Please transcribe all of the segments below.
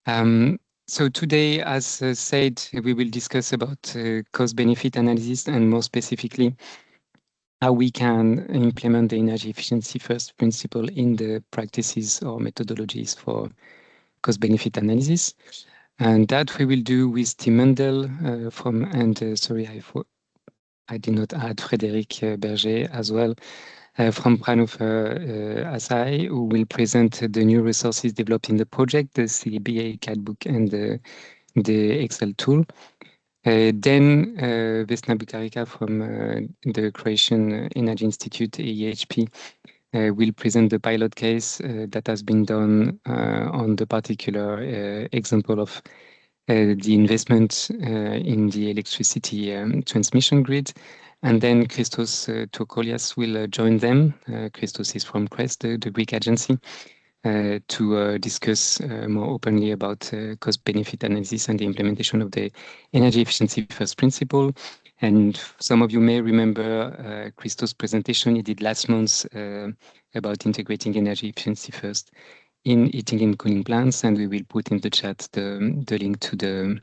So today, as said, we will discuss about cost-benefit analysis and more specifically how we can implement the energy efficiency first principle in the practices or methodologies for cost-benefit analysis. And that we will do with Tim Mendel sorry, I did not add Frédéric Berger as well, from Fraunhofer Assay, who will present the new resources developed in the project, the CBA CAD book and the Excel tool. Then Vesna Bukarika from the Croatian Energy Institute, EEHP, will present the pilot case that has been done on the particular example of the investment in the electricity transmission grid. And then Christos Tokolias will join them. Christos is from CREST, the Greek agency, to discuss more openly about cost-benefit analysis and the implementation of the energy efficiency first principle. And some of you may remember Christos' presentation he did last month about integrating energy efficiency first in heating and cooling plants, and we will put in the chat the link to the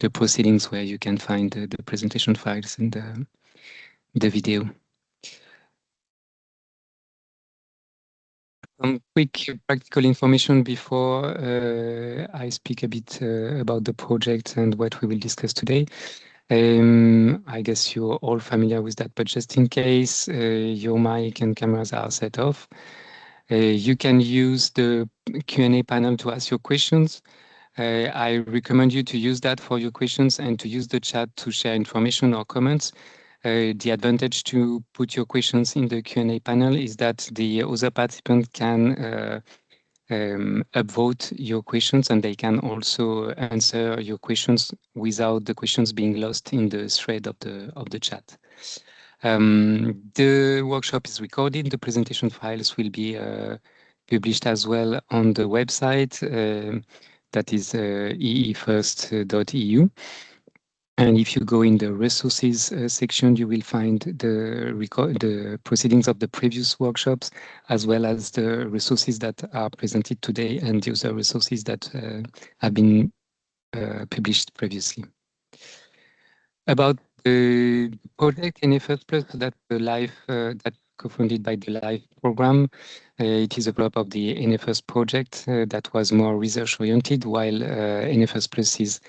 proceedings where you can find the presentation files and the video. Some quick practical information before I speak a bit about the project and what we will discuss today. I guess you're all familiar with that, but just in case your mic and cameras are set off, you can use the Q&A panel to ask your questions. I recommend you to use that for your questions and to use the chat to share information or comments. The advantage to put your questions in the Q&A panel is that the other participants can upvote your questions, and they can also answer your questions without the questions being lost in the thread of the chat. The workshop is recorded. The presentation files will be published as well on the website that is eefirst.eu. And if you go in the resources section, you will find the proceedings of the previous workshops, as well as the resources that are presented today and the other resources that have been published previously. About the project ENEFIRST Plus, that co-funded by the LIFE program. It is a part of the ENEFIRST project that was more research-oriented, while ENEFIRST Plus is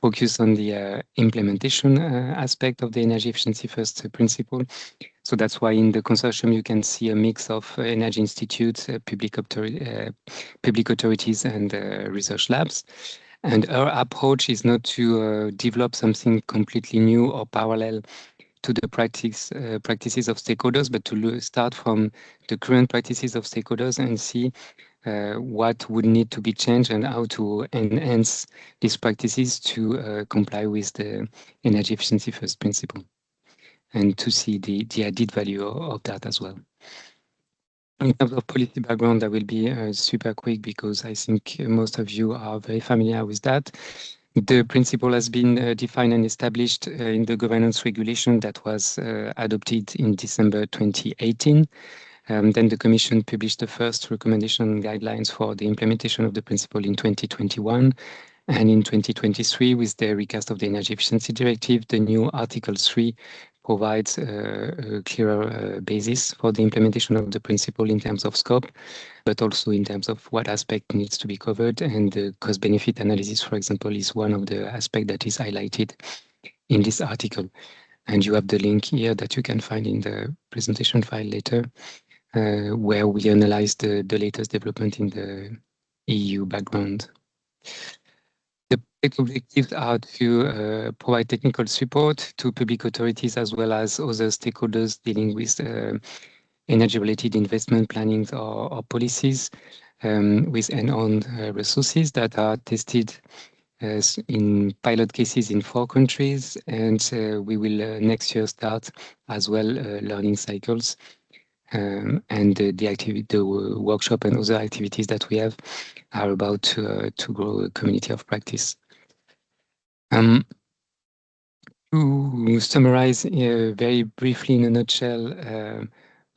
focused on the implementation aspect of the energy efficiency first principle. So that's why in the consortium you can see a mix of energy institutes, public authorities, and research labs. And our approach is not to develop something completely new or parallel to the practices of stakeholders, but to start from the current practices of stakeholders and see what would need to be changed and how to enhance these practices to comply with the energy efficiency first principle, and to see the added value of that as well. In terms of policy background, I will be super quick because I think most of you are very familiar with that. The principle has been defined and established in the governance regulation that was adopted in December 2018. Then the Commission published the first recommendation and guidelines for the implementation of the principle in 2021. And in 2023, with the recast of the Energy Efficiency Directive, the new Article 3 provides a clearer basis for the implementation of the principle in terms of scope, but also in terms of what aspect needs to be covered. And the cost-benefit analysis, for example, is one of the aspects that is highlighted in this article. And you have the link here that you can find in the presentation file later, where we analyze the latest development in the EU background. The project objectives are to provide technical support to public authorities as well as other stakeholders dealing with energy-related investment plannings or policies with and-on resources that are tested in pilot cases in 4 countries. And we will next year start as well learning cycles. And the workshop and other activities that we have are about to grow a community of practice. To summarize very briefly in a nutshell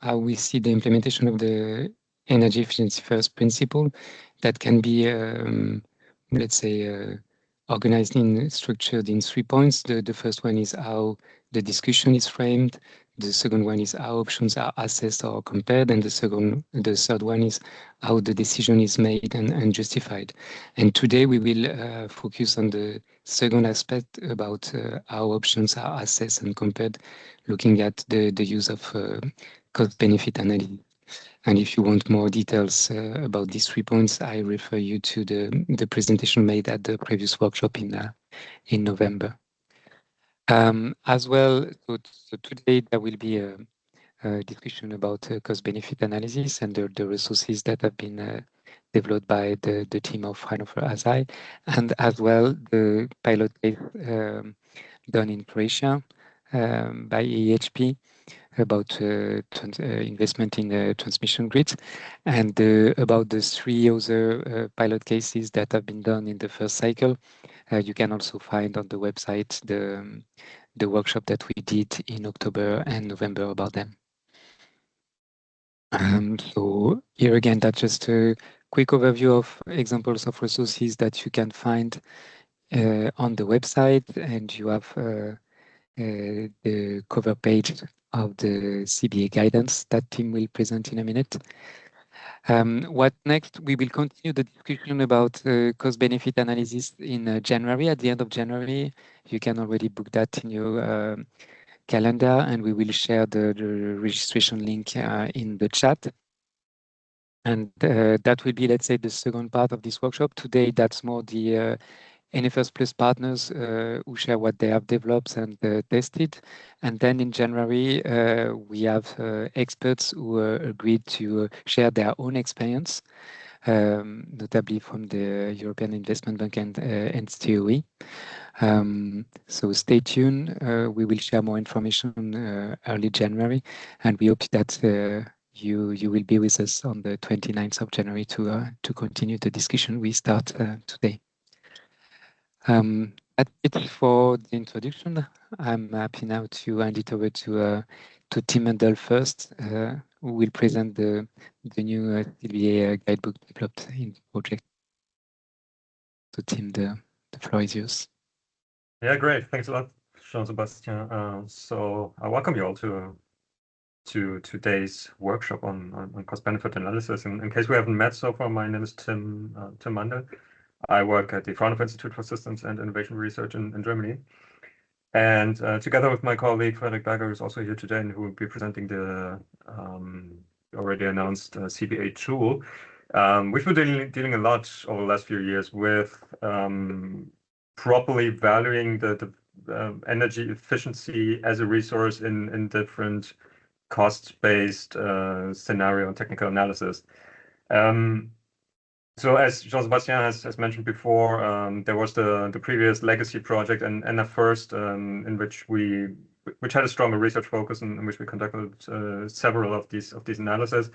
how we see the implementation of the energy efficiency first principle, that can be let's say, organized in structured in 3 points. The first one is how the discussion is framed. The second one is how options are assessed or compared, and the third one is how the decision is made and justified. And today we will focus on the second aspect about how options are assessed and compared, looking at the use of cost-benefit analysis. And if you want more details about these 3 points, I refer you to the presentation made at the previous workshop in November. As well, so today there will be a discussion about cost-benefit analysis and the resources that have been developed by the team of Hannover ASI, and as well the pilot case done in Croatia by EHP about investment in transmission grids, and about the 3 other pilot cases that have been done in the first cycle. You can also find on the website the workshop that we did in October and November about them. So here again, that's just a quick overview of examples of resources that you can find on the website, and you have the cover page of the CBA guidance that Tim will present in a minute. What next? We will continue the discussion about cost-benefit analysis in January. At the end of January, you can already book that in your calendar, and we will share the registration link in the chat. And that will be, let's say, the second part of this workshop. Today, that's more the ENEFIRST Plus partners who share what they have developed and tested. And then in January, we have experts who agreed to share their own experience, notably from the European Investment Bank and COE. So stay tuned. We will share more information early January, and we hope that you will be with us on the 29th of January to continue the discussion we start today. That's it for the introduction. I'm happy now to hand it over to Tim Mendel first, who will present the new CBA guidebook developed in the project. So Tim, the floor is yours. Yeah, great. Thanks a lot, Jean-Sebastien. So I welcome you all to today's workshop on cost-benefit analysis. In case we haven't met so far, my name is Tim Mendel. I work at the Fraunhofer Institute for Systems and Innovation Research in Germany. And together with my colleague, Frederick Berger, who's also here today and who will be presenting the already announced CBA tool, we've been dealing a lot over the last few years with properly valuing the energy efficiency as a resource in different cost-based scenario and technical analysis. So as Jean-Sebastien has mentioned before, there was the previous legacy project and ENEFIRST, in which had a stronger research focus and in which we conducted several of these analyses.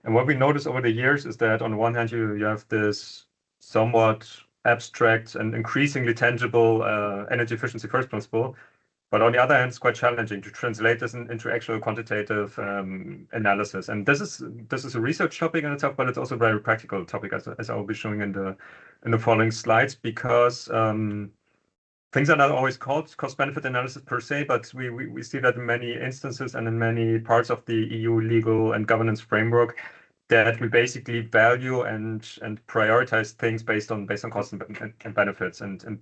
And what we noticed over the years is that on the one hand you have this somewhat abstract and increasingly tangible energy efficiency first principle, but on the other hand, it's quite challenging to translate this into actual quantitative analysis. And this is a research topic in itself, but it's also a very practical topic, as I will be showing in the following slides, because things are not always called cost-benefit analysis per se, but we see that in many instances and in many parts of the EU legal and governance framework, that we basically value and prioritize things based on costs and benefits, and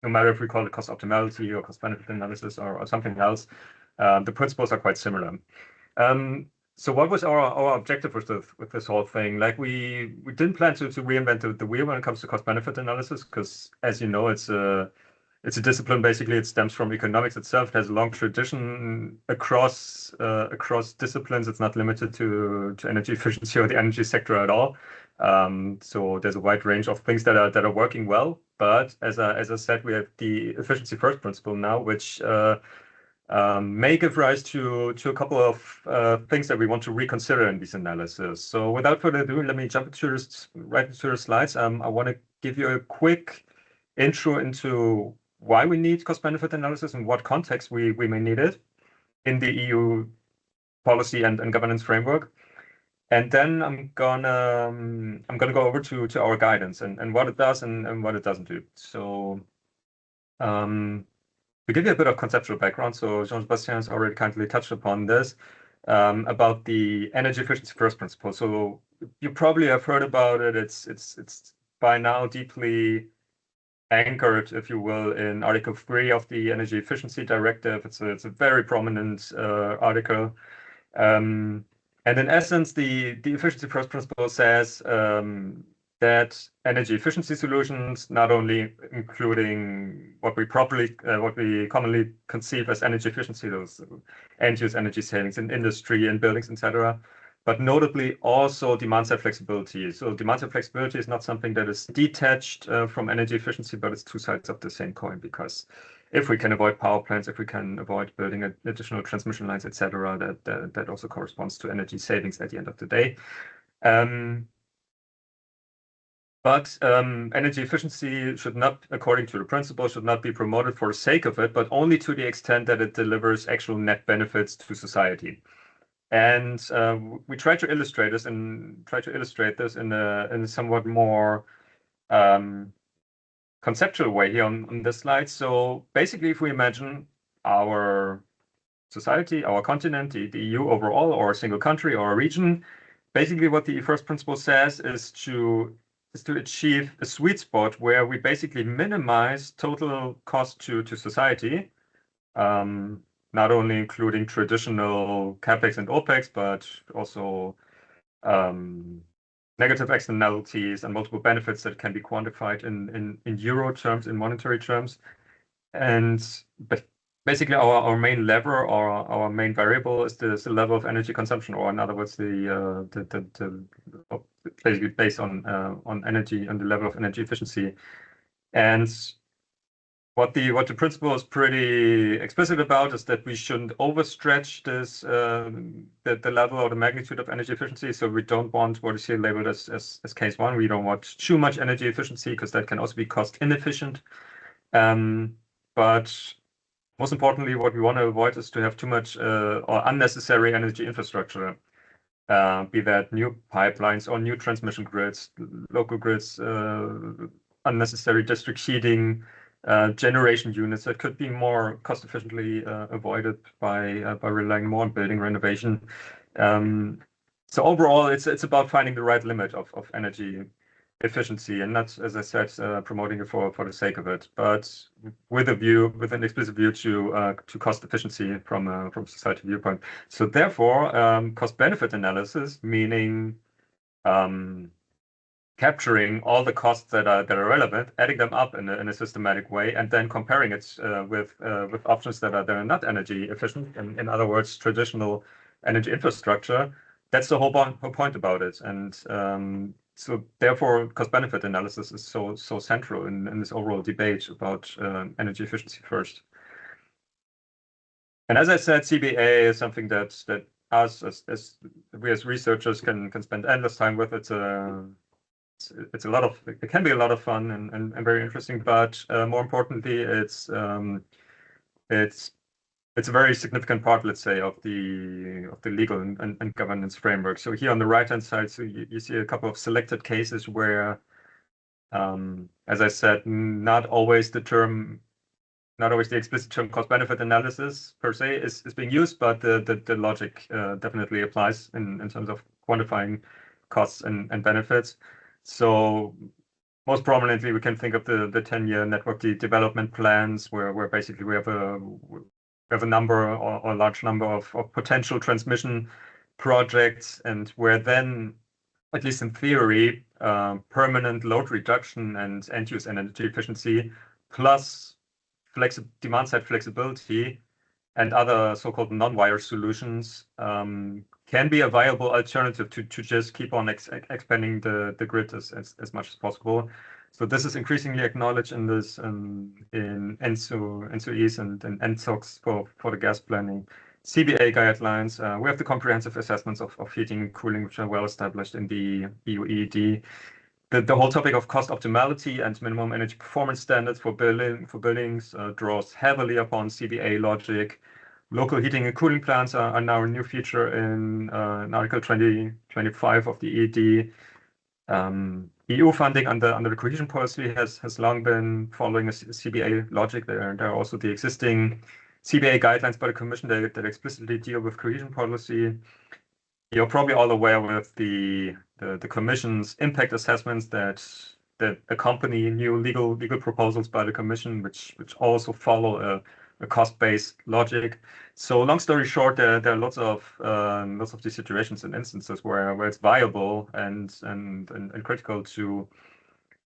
no matter if we call it cost optimality or cost benefit analysis or something else, the principles are quite similar. So what was our objective with this whole thing? Like we didn't plan to reinvent the wheel when it comes to cost benefit analysis, because as you know, it's a discipline. Basically, it stems from economics itself. It has a long tradition across disciplines. It's not limited to energy efficiency or the energy sector at all. So there's a wide range of things that are working well. But as I said, we have the efficiency first principle now, which may give rise to a couple of things that we want to reconsider in this analysis. So without further ado, let me jump right into the slides. I want to give you a quick intro into why we need cost-benefit analysis and what context we may need it in the EU policy and governance framework. And then I'm gonna go over to our guidance and what it does and what it doesn't do. So to give you a bit of conceptual background, so Jean-Sébastien has already kindly touched upon this about the energy efficiency first principle. So you probably have heard about it. It's by now deeply anchored, if you will, in Article 3 of the Energy Efficiency Directive. It's a very prominent article. And in essence, the efficiency first principle says that energy efficiency solutions, not only including what we commonly conceive as energy efficiency, those end-use energy savings in industry and buildings, etc., but notably also demand-side flexibility. So demand-side flexibility is not something that is detached from energy efficiency, but it's two sides of the same coin, because if we can avoid power plants, if we can avoid building additional transmission lines, etc., that also corresponds to energy savings at the end of the day. But energy efficiency should not, according to the principle, should not be promoted for the sake of it, but only to the extent that it delivers actual net benefits to society. And we try to illustrate this in a somewhat more conceptual way here on this slide. So basically, if we imagine our society, our continent, the EU overall, or a single country or a region, basically what the first principle says is to achieve a sweet spot where we basically minimize total cost to society, not only including traditional capex and opex, but also negative externalities and multiple benefits that can be quantified in euro terms, in monetary terms. And basically our main lever or our main variable is the level of energy consumption, or in other words, basically based on energy and the level of energy efficiency. And what the principle is pretty explicit about is that we shouldn't overstretch this the level or the magnitude of energy efficiency. So we don't want what is here labeled as case one. We don't want too much energy efficiency, because that can also be cost inefficient. But most importantly, what we want to avoid is to have too much or unnecessary energy infrastructure, be that new pipelines or new transmission grids, local grids, unnecessary district heating, generation units that could be more cost efficiently avoided by relying more on building renovation. So overall, it's about finding the right limit of energy efficiency, and not, as I said, promoting it for the sake of it, but with an explicit view to cost efficiency from society viewpoint. So therefore, cost benefit analysis, meaning capturing all the costs that are relevant, adding them up in a systematic way, and then comparing it with options that are not energy efficient, in other words, traditional energy infrastructure. That's the whole point about it. And so therefore, cost-benefit analysis is so central in this overall debate about energy efficiency first. And as I said, CBA is something that us as we as researchers can spend endless time with. It can be a lot of fun and very interesting, but more importantly, it's a very significant part, let's say, of the legal and governance framework. So here on the right-hand side, so you see a couple of selected cases where, as I said, not always the explicit term cost-benefit analysis per se is being used, but the logic definitely applies in terms of quantifying costs and benefits. So most prominently, we can think of the 10-year network development plans, where basically we have a number or a large number of potential transmission projects, and where then, at least in theory, permanent load reduction and end-use energy efficiency, plus demand-side flexibility and other so-called non-wire solutions can be a viable alternative to just keep on expanding the grid as much as possible. So this is increasingly acknowledged in this in ENSO-E's and NSOX for the gas planning. CBA guidelines. We have the comprehensive assessments of heating and cooling, which are well established in the EU EED. The whole topic of cost optimality and minimum energy performance standards for buildings draws heavily upon CBA logic. Local heating and cooling plants are now a new feature in Article 2025 of the EED. EU funding under the cohesion policy has long been following a CBA logic. There are also the existing CBA guidelines by the Commission that explicitly deal with cohesion policy. You're probably all aware with the Commission's impact assessments that accompany new legal proposals by the Commission, which also follow a cost-based logic. So long story short, there are lots of these situations and instances where it's viable and critical to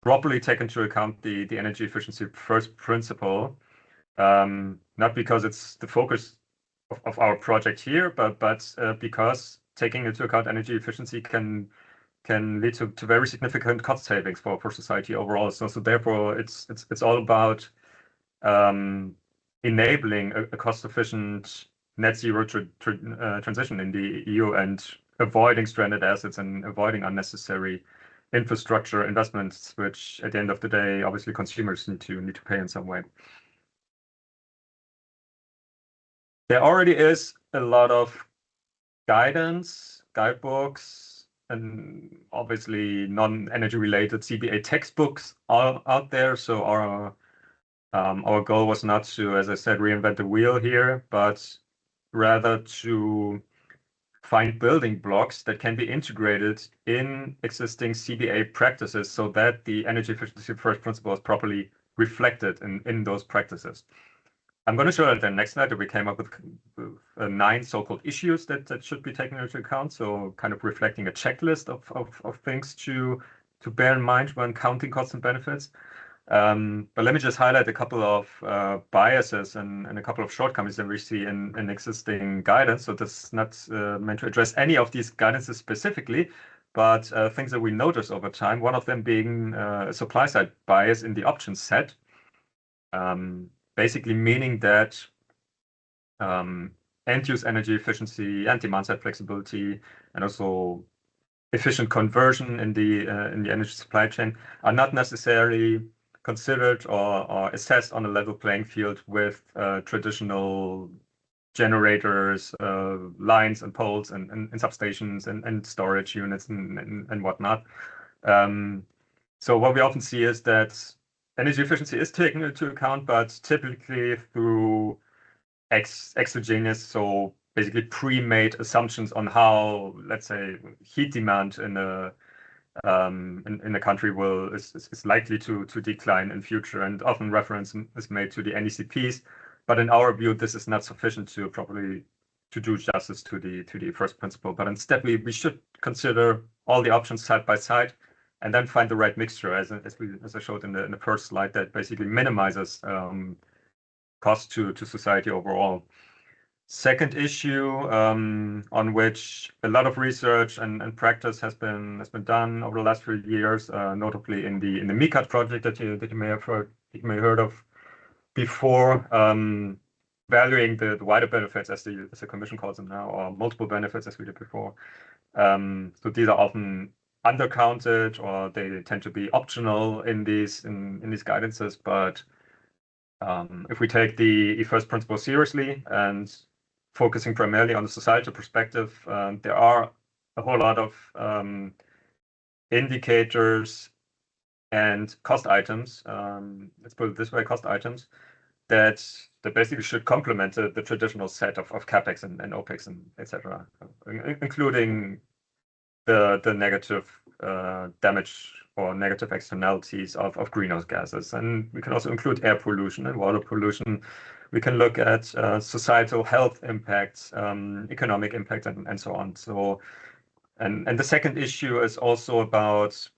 properly take into account the energy efficiency first principle, not because it's the focus of our project here, but because taking into account energy efficiency can lead to very significant cost savings for society overall. So therefore, it's all about enabling a cost-efficient net zero transition in the EU and avoiding stranded assets and avoiding unnecessary infrastructure investments, which at the end of the day, obviously consumers need to pay in some way. There already is a lot of guidance, guidebooks, and obviously non-energy related CBA textbooks out there. So our goal was not to, as I said, reinvent the wheel here, but rather to find building blocks that can be integrated in existing CBA practices so that the energy efficiency first principle is properly reflected in those practices. I'm going to show at the next slide that we came up with 9 so-called issues that should be taken into account. So kind of reflecting a checklist of things to bear in mind when counting costs and benefits. But let me just highlight a couple of biases and a couple of shortcomings that we see in existing guidance. So this is not meant to address any of these guidances specifically, but things that we notice over time. One of them being a supply side bias in the options set. Basically meaning that end-use energy efficiency and demand-side flexibility, and also efficient conversion in the energy supply chain are not necessarily considered or assessed on a level playing field with traditional generators, lines and poles and substations and storage units and whatnot. So what we often see is that energy efficiency is taken into account, but typically through exogenous, so basically pre-made assumptions on how, let's say, heat demand in a country is likely to decline in future, and often reference is made to the NECPs. But in our view, this is not sufficient to properly do justice to the first principle. But instead, we should consider all the options side by side, and then find the right mixture, as I showed in the first slide, that basically minimizes cost to society overall. Second issue on which a lot of research and practice has been done over the last few years, notably in the MICAT project that you may have heard of before, valuing the wider benefits, as the Commission calls them now, or multiple benefits as we did before. So these are often undercounted, or they tend to be optional in these guidances. But if we take the first principle seriously and focusing primarily on the societal perspective, there are a whole lot of indicators and cost items, let's put it this way, cost items, that basically should complement the traditional set of CapEx and OpEx and etc., including the negative damage or negative externalities of greenhouse gases. And we can also include air pollution and water pollution. We can look at societal health impacts, economic impact, and so on. So, and the second issue is also about,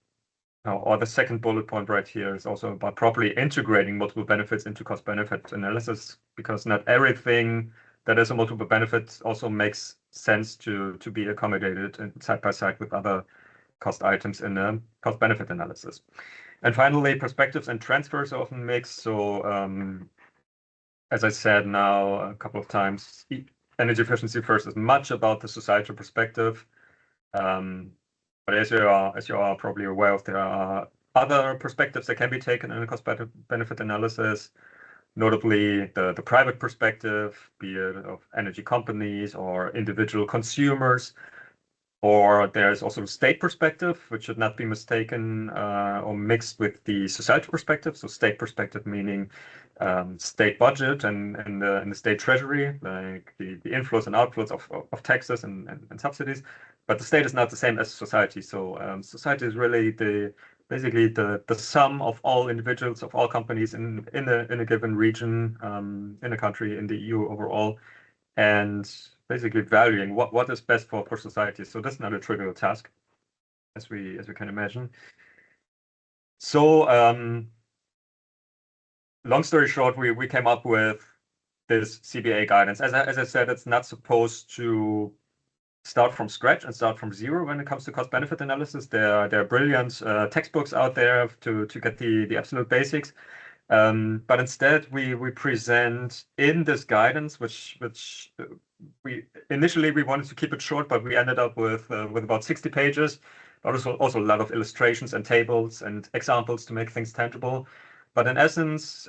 or the second bullet point right here is also about properly integrating multiple benefits into cost-benefit analysis, because not everything that is a multiple benefit also makes sense to be accommodated and side by side with other cost items in a cost-benefit analysis. And finally, perspectives and transfers are often mixed. So as I said now a couple of times, energy efficiency first is much about the societal perspective. But as you are probably aware of, there are other perspectives that can be taken in a cost-benefit analysis. notably the private perspective, be it of energy companies or individual consumers, or there's also the state perspective, which should not be mistaken or mixed with the society perspective. So state perspective meaning state budget and the state treasury, like the inflows and outflows of taxes and subsidies. But the state is not the same as society. So society is really basically the sum of all individuals, of all companies in a given region, in a country, in the EU overall, and basically valuing what is best for society. So that's not a trivial task, as we can imagine. So long story short, we came up with this CBA guidance. As I said, it's not supposed to start from scratch and start from zero when it comes to cost-benefit analysis. There are brilliant textbooks out there to get the absolute basics. But instead, we present in this guidance, which we initially wanted to keep it short, but we ended up with about 60 pages. But also a lot of illustrations and tables and examples to make things tangible. But in essence,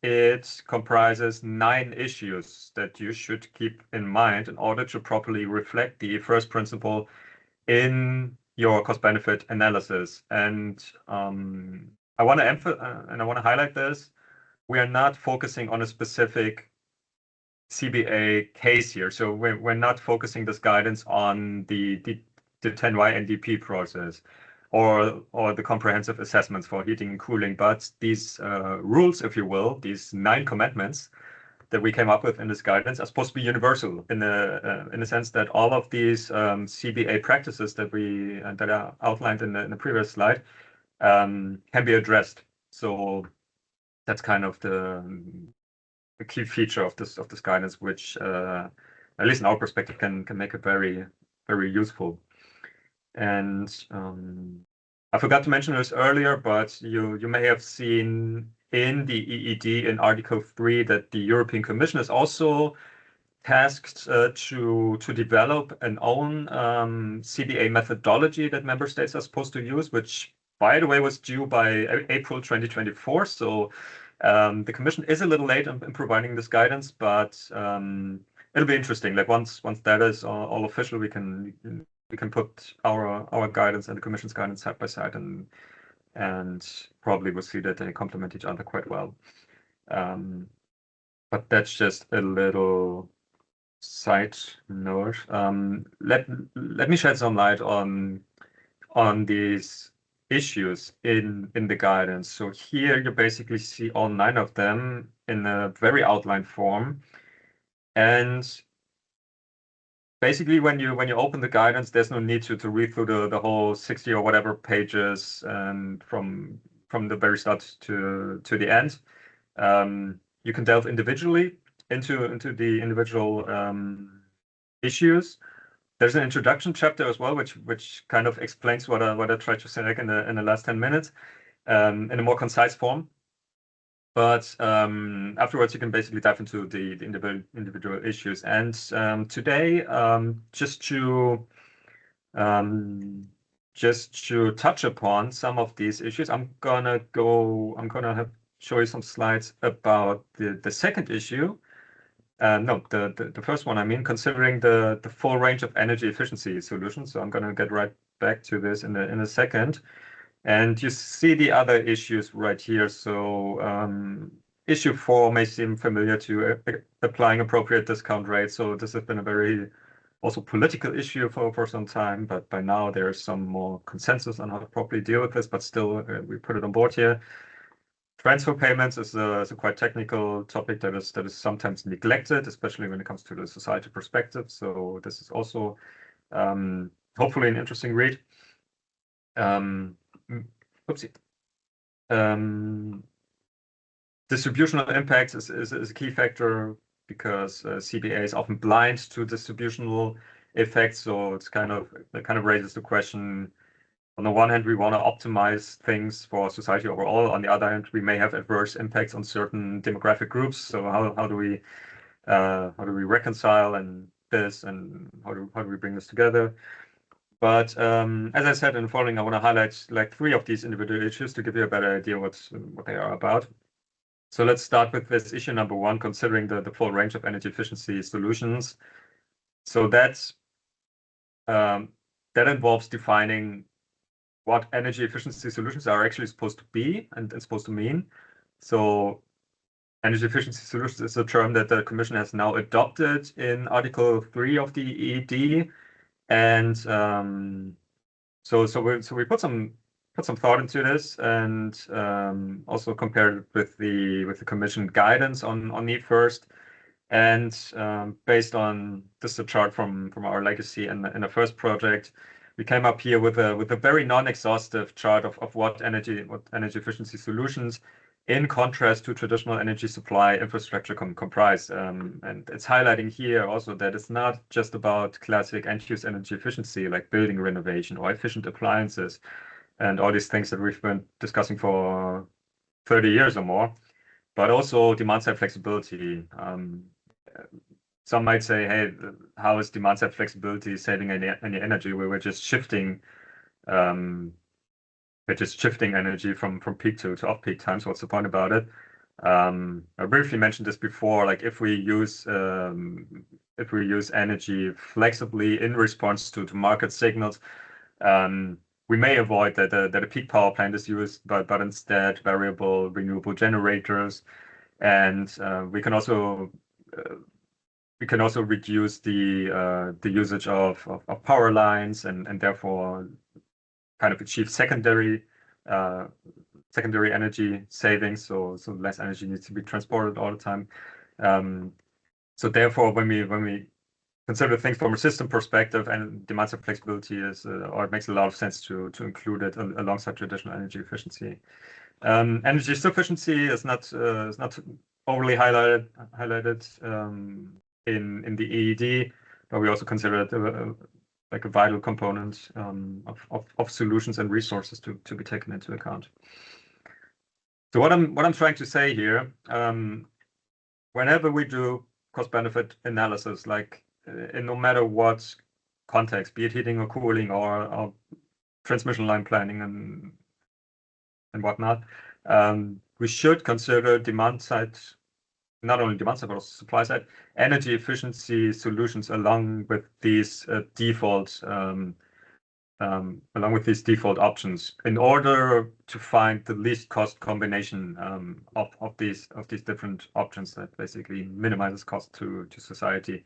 it comprises 9 issues that you should keep in mind in order to properly reflect the first principle in your cost-benefit analysis. And I want to emphasize and I want to highlight this. We are not focusing on a specific CBA case here. So we're not focusing this guidance on the 10Y NDP process or the comprehensive assessments for heating and cooling, but these rules, if you will, these 9 commandments that we came up with in this guidance are supposed to be universal in the sense that all of these CBA practices that are outlined in the previous slide can be addressed. So that's kind of the key feature of this guidance, which at least in our perspective can make it very, very useful. And I forgot to mention this earlier, but you may have seen in the EED in Article 3 that the European Commission is also tasked to develop an own CBA methodology that member states are supposed to use, which, by the way, was due by April 2024. So the Commission is a little late in providing this guidance, but it'll be interesting. Like once that is all official, we can put our guidance and the Commission's guidance side by side, and probably we'll see that they complement each other quite well. But that's just a little side note. Let me shed some light on these issues in the guidance. So here you basically see all 9 of them in a very outlined form, and basically when you open the guidance, there's no need to read through the whole 60 or whatever pages and from the very start to the end. You can delve individually into the individual issues. There's an introduction chapter as well, which kind of explains what I tried to say in the last 10 minutes in a more concise form. But afterwards, you can basically dive into the individual issues. And today, just to touch upon some of these issues, I'm gonna show you some slides about the second issue. No, the first one, I mean, considering the full range of energy efficiency solutions. So I'm going to get right back to this in a second. And you see the other issues right here. So issue 4 may seem familiar to applying appropriate discount rates. So this has been a very also political issue for some time, but by now there's some more consensus on how to properly deal with this, but still we put it on board here. Transfer payments is a quite technical topic that is sometimes neglected, especially when it comes to the society perspective. So this is also hopefully an interesting read. Oopsie. Distributional impacts is a key factor because CBA is often blind to distributional effects. So it kind of raises the question. On the one hand, we want to optimize things for society overall. On the other hand, we may have adverse impacts on certain demographic groups. So how do we reconcile this, and how do we bring this together? But as I said in the following, I want to highlight like 3 of these individual issues to give you a better idea what they are about. So let's start with this issue number one, considering the full range of energy efficiency solutions. So that involves defining what energy efficiency solutions are actually supposed to be and supposed to mean. So energy efficiency solutions is a term that the Commission has now adopted in Article 3 of the EED. And so we put some thought into this, and also compared it with the Commission guidance on ENEFIRST. And based on this chart from our legacy and in the first project, we came up here with a very non-exhaustive chart of what energy efficiency solutions, in contrast to traditional energy supply infrastructure, comprise. And it's highlighting here also that it's not just about classic end-use energy efficiency like building renovation or efficient appliances and all these things that we've been discussing for 30 years or more, but also demand-side flexibility. Some might say, hey, how is demand-side flexibility saving any energy? We're just shifting energy from peak to off-peak times. What's the point about it? I briefly mentioned this before. Like if we use energy flexibly in response to market signals, we may avoid that a peak power plant is used, but instead variable renewable generators, and we can also reduce the usage of power lines and therefore kind of achieve secondary energy savings. So less energy needs to be transported all the time. So therefore, when we consider things from a system perspective, and demand-side flexibility or it makes a lot of sense to include it alongside traditional energy efficiency. Energy sufficiency is not overly highlighted in the EED, but we also consider it like a vital component of solutions and resources to be taken into account. So what I'm trying to say here, whenever we do cost-benefit analysis, like in no matter what context, be it heating or cooling or transmission line planning and whatnot, we should consider demand side, not only demand side, but also supply side, energy efficiency solutions along with these default options in order to find the least cost combination of these different options that basically minimizes cost to society.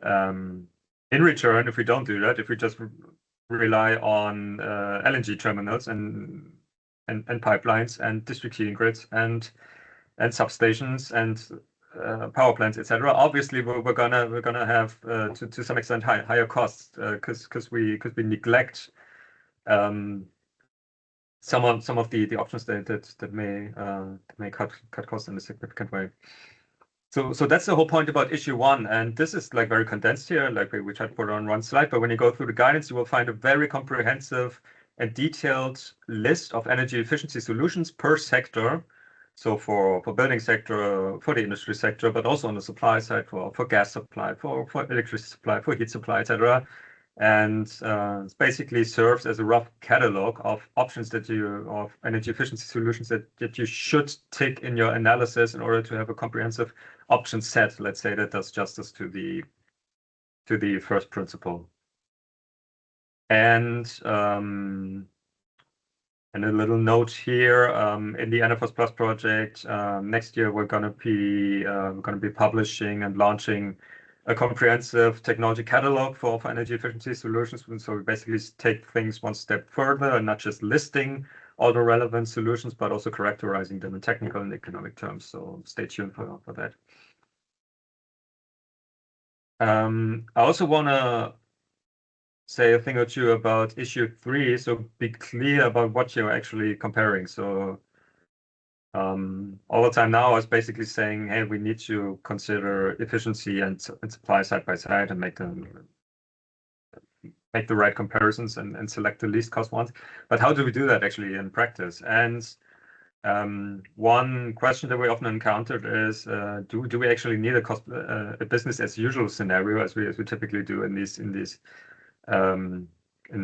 In return, if we don't do that, if we just rely on LNG terminals and pipelines and district heating grids and substations and power plants, etc., obviously we're gonna have to some extent higher costs because we neglect some of the options that may cut costs in a significant way. So that's the whole point about issue one, and this is like very condensed here, like we tried to put it on one slide, but when you go through the guidance, you will find a very comprehensive and detailed list of energy efficiency solutions per sector. So for building sector, for the industry sector, but also on the supply side for gas supply, for electricity supply, for heat supply, etc. And it basically serves as a rough catalog of options of energy efficiency solutions that you should tick in your analysis in order to have a comprehensive option set, let's say, that does justice to the first principle. And a little note here, in the ENEFIRST Plus project, next year we're going to be publishing and launching a comprehensive technology catalog for energy efficiency solutions. So we basically take things one step further and not just listing all the relevant solutions, but also characterizing them in technical and economic terms. So stay tuned for that. I also want to say a thing or two about issue 3. So be clear about what you're actually comparing. So all the time now I was basically saying, hey, we need to consider efficiency and supply side by side and make the right comparisons and select the least cost ones. But how do we do that actually in practice? And one question that we often encountered is, do we actually need a business as usual scenario as we typically do in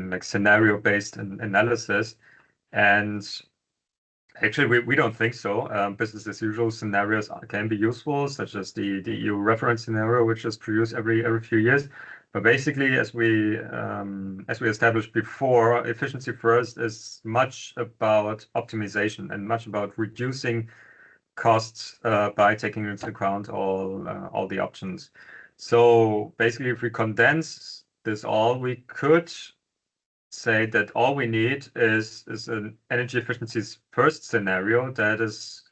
like scenario-based analysis? And Actually, we don't think so. Business as usual scenarios can be useful, such as the EU reference scenario, which is produced every few years. But basically, as we established before, efficiency first is much about optimization and much about reducing costs by taking into account all the options. So basically, if we condense this all, we could say that all we need is an energy efficiencies first scenario that is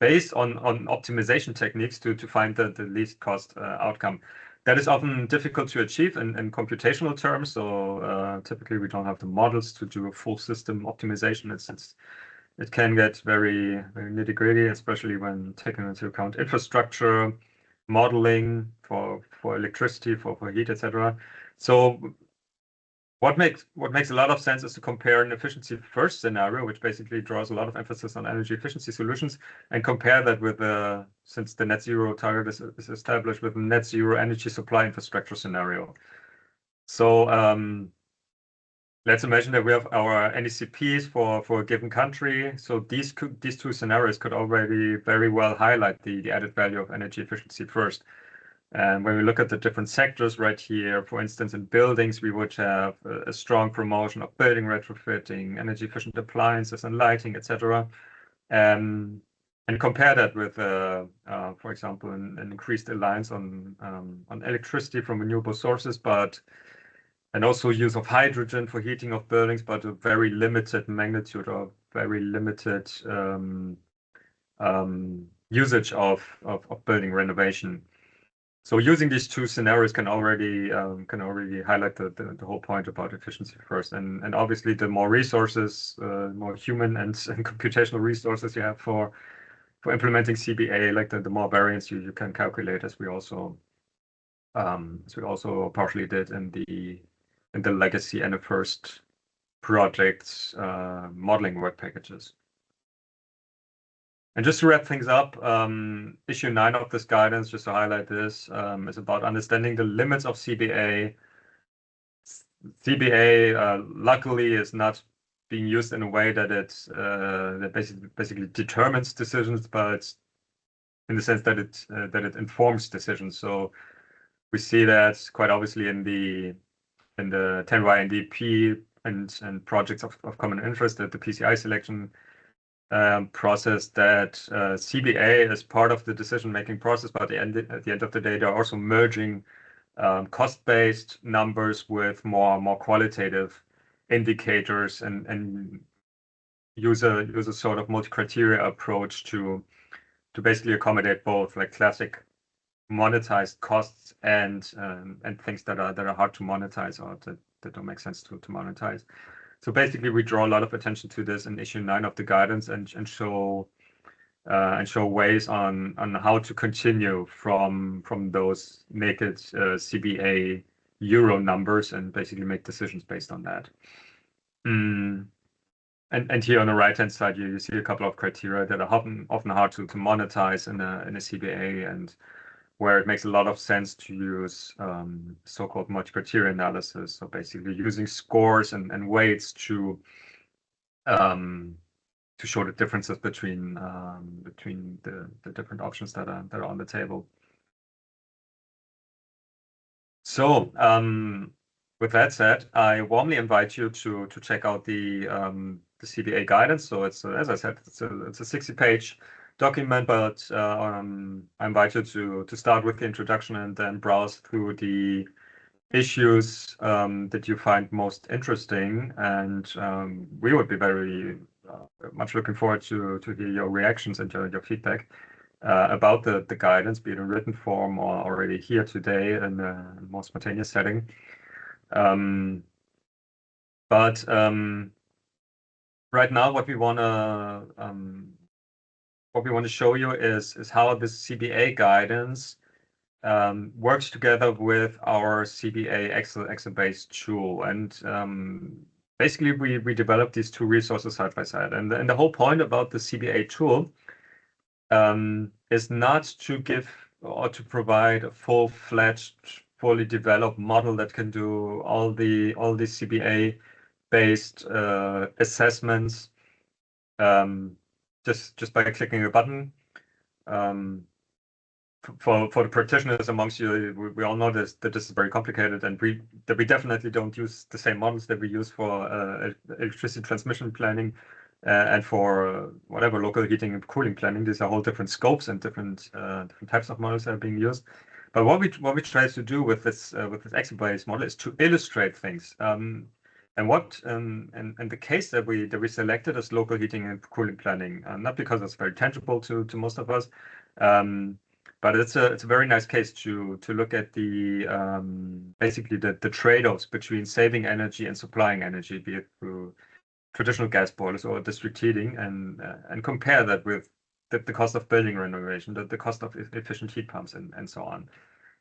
based on optimization techniques to find the least cost outcome. That is often difficult to achieve in computational terms. So typically we don't have the models to do a full system optimization. It can get very nitty gritty, especially when taking into account infrastructure, modeling for electricity, for heat, etc. So what makes a lot of sense is to compare an efficiency first scenario, which basically draws a lot of emphasis on energy efficiency solutions, and compare that with since the net zero target is established, with a net zero energy supply infrastructure scenario. So let's imagine that we have our NECPs for a given country. So these two scenarios could already very well highlight the added value of energy efficiency first. And when we look at the different sectors right here, for instance, in buildings, we would have a strong promotion of building retrofitting, energy efficient appliances and lighting, etc. And compare that with, for example, an increased reliance on electricity from renewable sources, and also use of hydrogen for heating of buildings, but a very limited magnitude or very limited usage of building renovation. So using these two scenarios can already highlight the whole point about efficiency first, and obviously the more resources, more human and computational resources you have for implementing CBA, like the more variance you can calculate, as we also partially did in the legacy ENEFIRST projects modeling work packages. And just to wrap things up, issue 9 of this guidance, just to highlight this, is about understanding the limits of CBA. CBA, luckily, is not being used in a way that that basically determines decisions, but in the sense that it informs decisions. So we see that quite obviously in the 10Y NDP and projects of common interest, that the PCI selection process, that CBA is part of the decision-making process, but at the end of the day, they're also merging cost-based numbers with more qualitative indicators and use a sort of multi-criteria approach to basically accommodate both, like classic monetized costs and things that are hard to monetize or that don't make sense to monetize. So basically, we draw a lot of attention to this in issue 9 of the guidance and show ways on how to continue from those naked CBA euro numbers and basically make decisions based on that. And here on the right-hand side, you see a couple of criteria that are often hard to monetize in a CBA, and where it makes a lot of sense to use so-called multi-criteria analysis. So basically using scores and weights to show the differences between the different options that are on the table. So with that said, I warmly invite you to check out the CBA guidance. So it's as I said, it's a 60-page document, but I invite you to start with the introduction and then browse through the issues that you find most interesting. And we would be very much looking forward to hear your reactions and your feedback about the guidance, be it in written form or already here today in a more spontaneous setting. But right now, what we want to show you is how this CBA guidance works together with our CBA Excel-based tool. And basically, we developed these two resources side by side. And the whole point about the CBA tool is not to give or to provide a full-fledged, fully developed model that can do all the CBA-based assessments just by clicking a button. For the practitioners amongst you, we all know that this is very complicated, and we definitely don't use the same models that we use for electricity transmission planning and for whatever local heating and cooling planning. These are whole different scopes and different types of models that are being used. But what we try to do with this exit-based model is to illustrate things. And the case that we selected is local heating and cooling planning, not because it's very tangible to most of us, but it's a very nice case to look at the basically the trade-offs between saving energy and supplying energy, be it through traditional gas boilers or district heating, and compare that with the cost of building renovation, the cost of efficient heat pumps, and so on.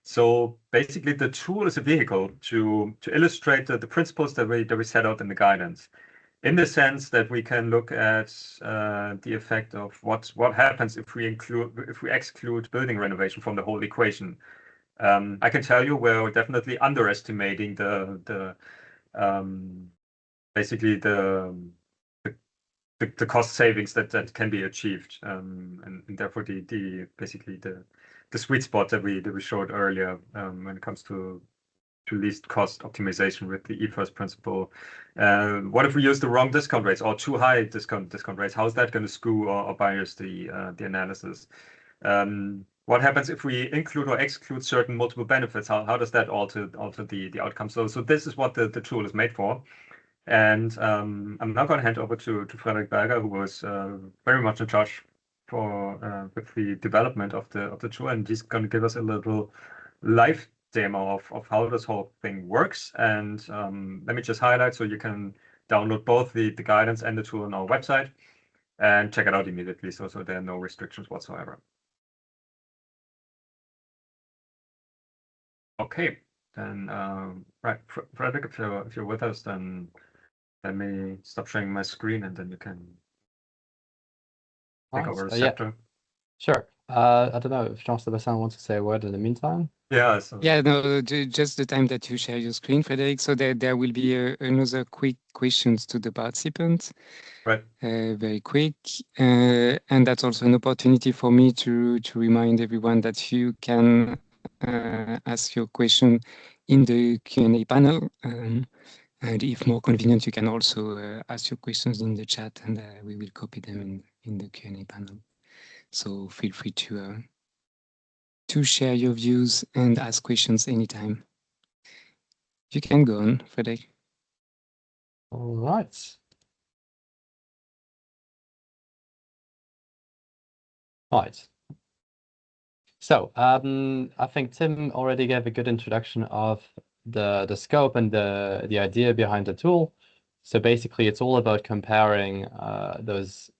So basically, the tool is a vehicle to illustrate the principles that we set out in the guidance, in the sense that we can look at the effect of what happens if we exclude building renovation from the whole equation. I can tell you we're definitely underestimating basically the cost savings that can be achieved, and therefore basically the sweet spot that we showed earlier when it comes to least cost optimization with the ENEFIRST principle. What if we use the wrong discount rates or too high discount rates? How is that going to screw or bias the analysis? What happens if we include or exclude certain multiple benefits? How does that alter the outcome? So this is what the tool is made for. And I'm now going to hand over to Frederick Berger, who was very much in charge with the development of the tool, and he's going to give us a little live demo of how this whole thing works. And let me just highlight, so you can download both the guidance and the tool on our website and check it out immediately. So there are no restrictions whatsoever. Okay, then right, Frederick, if you're with us, then let me stop sharing my screen, and then you can take over the Yeah, sector. sure. I don't know if Jean-Sébastien wants to say a word in the meantime. Yeah. Yeah, no, just the time that you share your screen, Frederick. So there will be another quick questions to the participants. Right. Very quick, and that's also an opportunity for me to remind everyone that you can ask your question in the Q&A panel. And if more convenient, you can also ask your questions in the chat, and we will copy them in the Q&A panel. So feel free to share your views and ask questions anytime. You can go on, Frederick. All right. Right. So I think Tim already gave a good introduction of the scope and the idea behind the tool. So basically, it's all about comparing those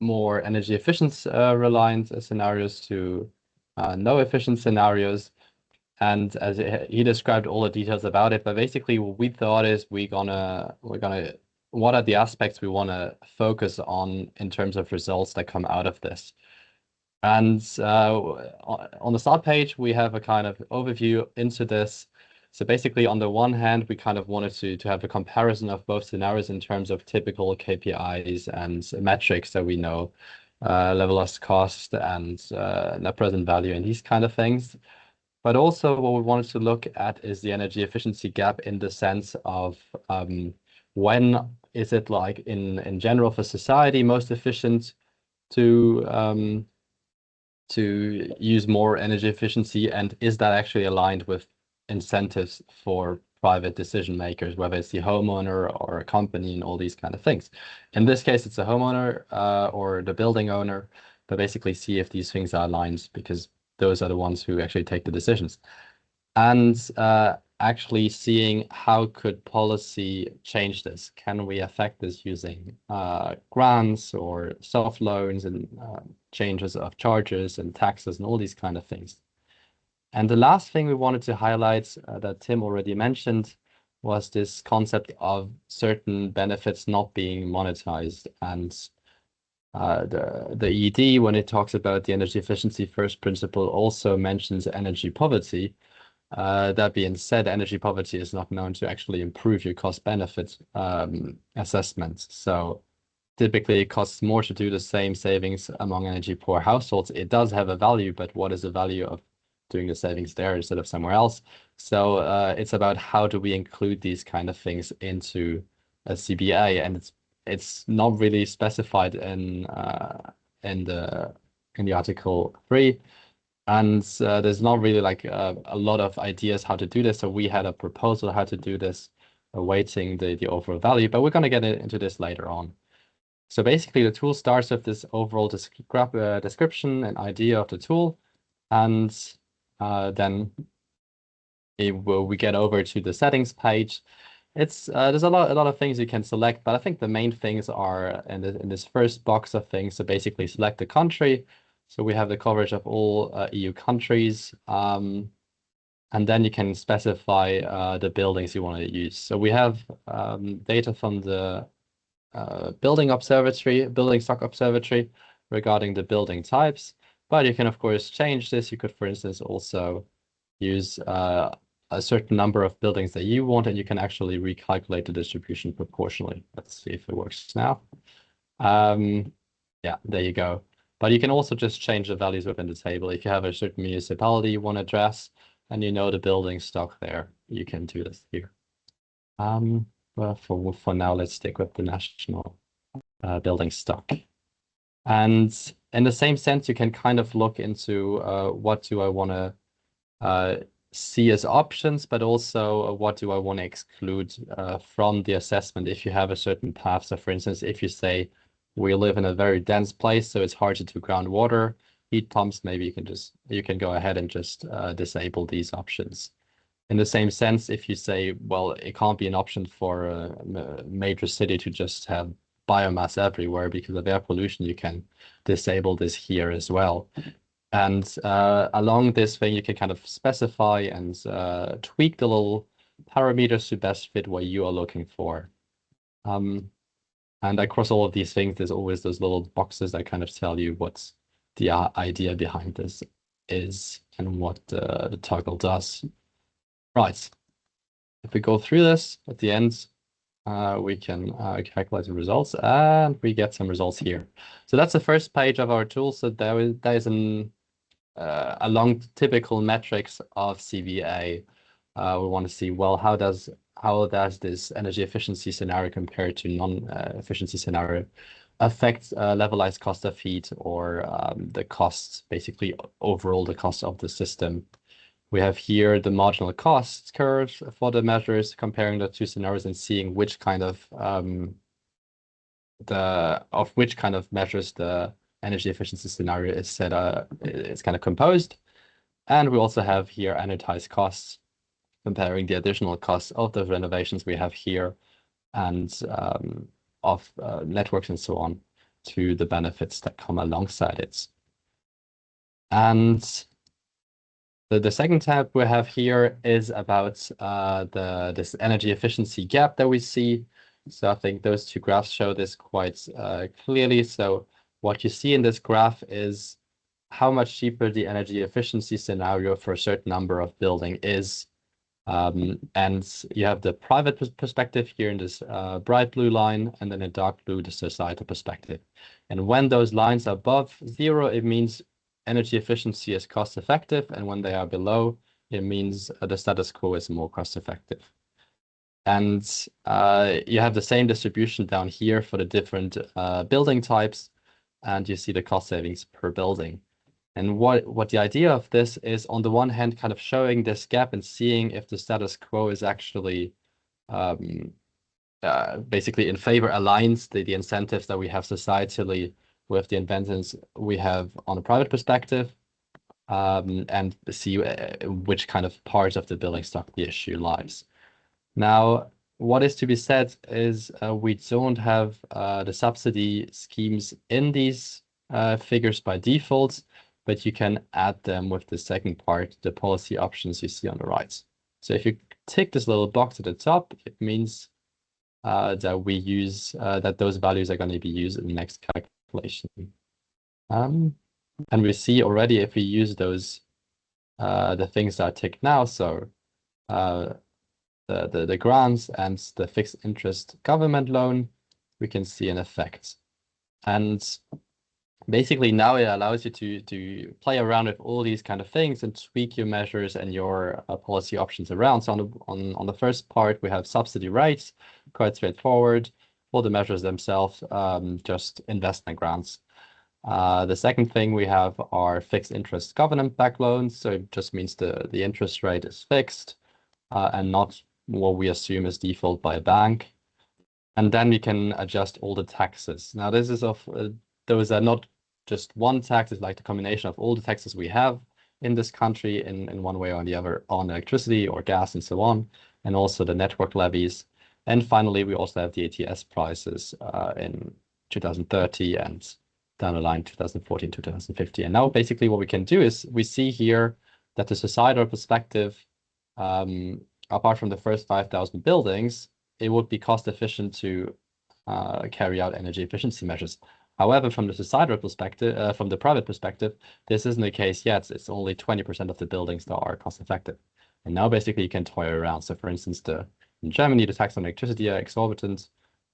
more energy efficient reliant scenarios to no efficient scenarios. And as he described all the details about it, but basically what we thought is we're gonna what are the aspects we want to focus on in terms of results that come out of this. And on the start page, we have a kind of overview into this. So basically, on the one hand, we kind of wanted to have a comparison of both scenarios in terms of typical KPIs and metrics that we know, levelized cost and net present value and these kind of things. But also what we wanted to look at is the energy efficiency gap in the sense of when is it like in general for society most efficient to use more energy efficiency, and is that actually aligned with incentives for private decision makers, whether it's the homeowner or a company and all these kind of things. In this case, it's a homeowner or the building owner, but basically see if these things are aligned, because those are the ones who actually take the decisions. And actually seeing how could policy change this? Can we affect this using grants or soft loans and changes of charges and taxes and all these kind of things? And the last thing we wanted to highlight that Tim already mentioned was this concept of certain benefits not being monetized. And the ED, when it talks about the energy efficiency first principle, also mentions energy poverty. That being said, energy poverty is not known to actually improve your cost benefit assessment. So typically it costs more to do the same savings among energy poor households. It does have a value, but what is the value of doing the savings there instead of somewhere else? So it's about how do we include these kind of things into a CBA, and it's not really specified in the Article 3. And there's not really like a lot of ideas how to do this. So we had a proposal how to do this, awaiting the overall value, but we're going to get into this later on. So basically the tool starts with this overall description and idea of the tool, and then we get over to the settings page. It's there's a lot of things you can select, but I think the main things are in this first box of things. So basically select the country. So we have the coverage of all EU countries, and then you can specify the buildings you want to use. So we have data from the building stock observatory regarding the building types, but you can of course change this. You could, for instance, also use a certain number of buildings that you want, and you can actually recalculate the distribution proportionally. Let's see if it works now. Yeah, there you go. But you can also just change the values within the table. If you have a certain municipality you want to address and you know the building stock there, you can do this here. Well, for now, let's stick with the national building stock. And in the same sense, you can kind of look into what do I want to see as options, but also what do I want to exclude from the assessment if you have a certain path. So for instance, if you say we live in a very dense place, so it's hard to do groundwater heat pumps, maybe you can go ahead and just disable these options. In the same sense, if you say, well, it can't be an option for a major city to just have biomass everywhere because of air pollution, you can disable this here as well. And along this thing, you can kind of specify and tweak the little parameters to best fit what you are looking for. And across all of these things, there's always those little boxes that kind of tell you what the idea behind this is and what the toggle does. Right. If we go through this at the end, we can calculate the results, and we get some results here. So that's the first page of our tool. So there is along typical metrics of CBA. We want to see, well, how does this energy efficiency scenario compared to non-efficiency scenario affect levelized cost of heat, or the costs, basically overall the cost of the system. We have here the marginal cost curve for the measures, comparing the two scenarios and seeing which kind of measures the energy efficiency scenario is kind of composed. And we also have here annuitized costs, comparing the additional costs of the renovations we have here and of networks and so on to the benefits that come alongside it. And the second tab we have here is about this energy efficiency gap that we see. So I think those two graphs show this quite clearly. So what you see in this graph is how much cheaper the energy efficiency scenario for a certain number of building is. And you have the private perspective here in this bright blue line, and then in dark blue, the societal perspective. And when those lines are above 0, it means energy efficiency is cost effective, and when they are below, it means the status quo is more cost effective. And you have the same distribution down here for the different building types, and you see the cost savings per building. And what the idea of this is, on the one hand, kind of showing this gap and seeing if the status quo is actually basically in favor, aligns the incentives that we have societally with the investments we have on a private perspective, and see which kind of part of the building stock the issue lies. Now, what is to be said is we don't have the subsidy schemes in these figures by default, but you can add them with the second part, the policy options you see on the right. So if you tick this little box at the top, it means that we use that those values are going to be used in the next calculation. And we see already, if we use those the things that are ticked now, so the grants and the fixed interest government loan, we can see an effect. And basically now it allows you to play around with all these kind of things and tweak your measures and your policy options around. So on the first part, we have subsidy rates, quite straightforward. For the measures themselves, just investment grants. The second thing we have are fixed interest government-backed loans. So it just means the interest rate is fixed and not what we assume is default by a bank. And then we can adjust all the taxes. Now this is those are not just one tax, it's like the combination of all the taxes we have in this country in one way or the other on electricity or gas and so on, and also the network levies. And finally, we also have the ATS prices in 2030 and down the line 2014, 2050. And now basically what we can do is we see here that the societal perspective, apart from the first 5,000 buildings, it would be cost efficient to carry out energy efficiency measures. However, from the societal perspective, from the private perspective, this isn't the case yet. It's only 20% of the buildings that are cost effective. And now basically you can toy around. So for instance, in Germany, the tax on electricity are exorbitant,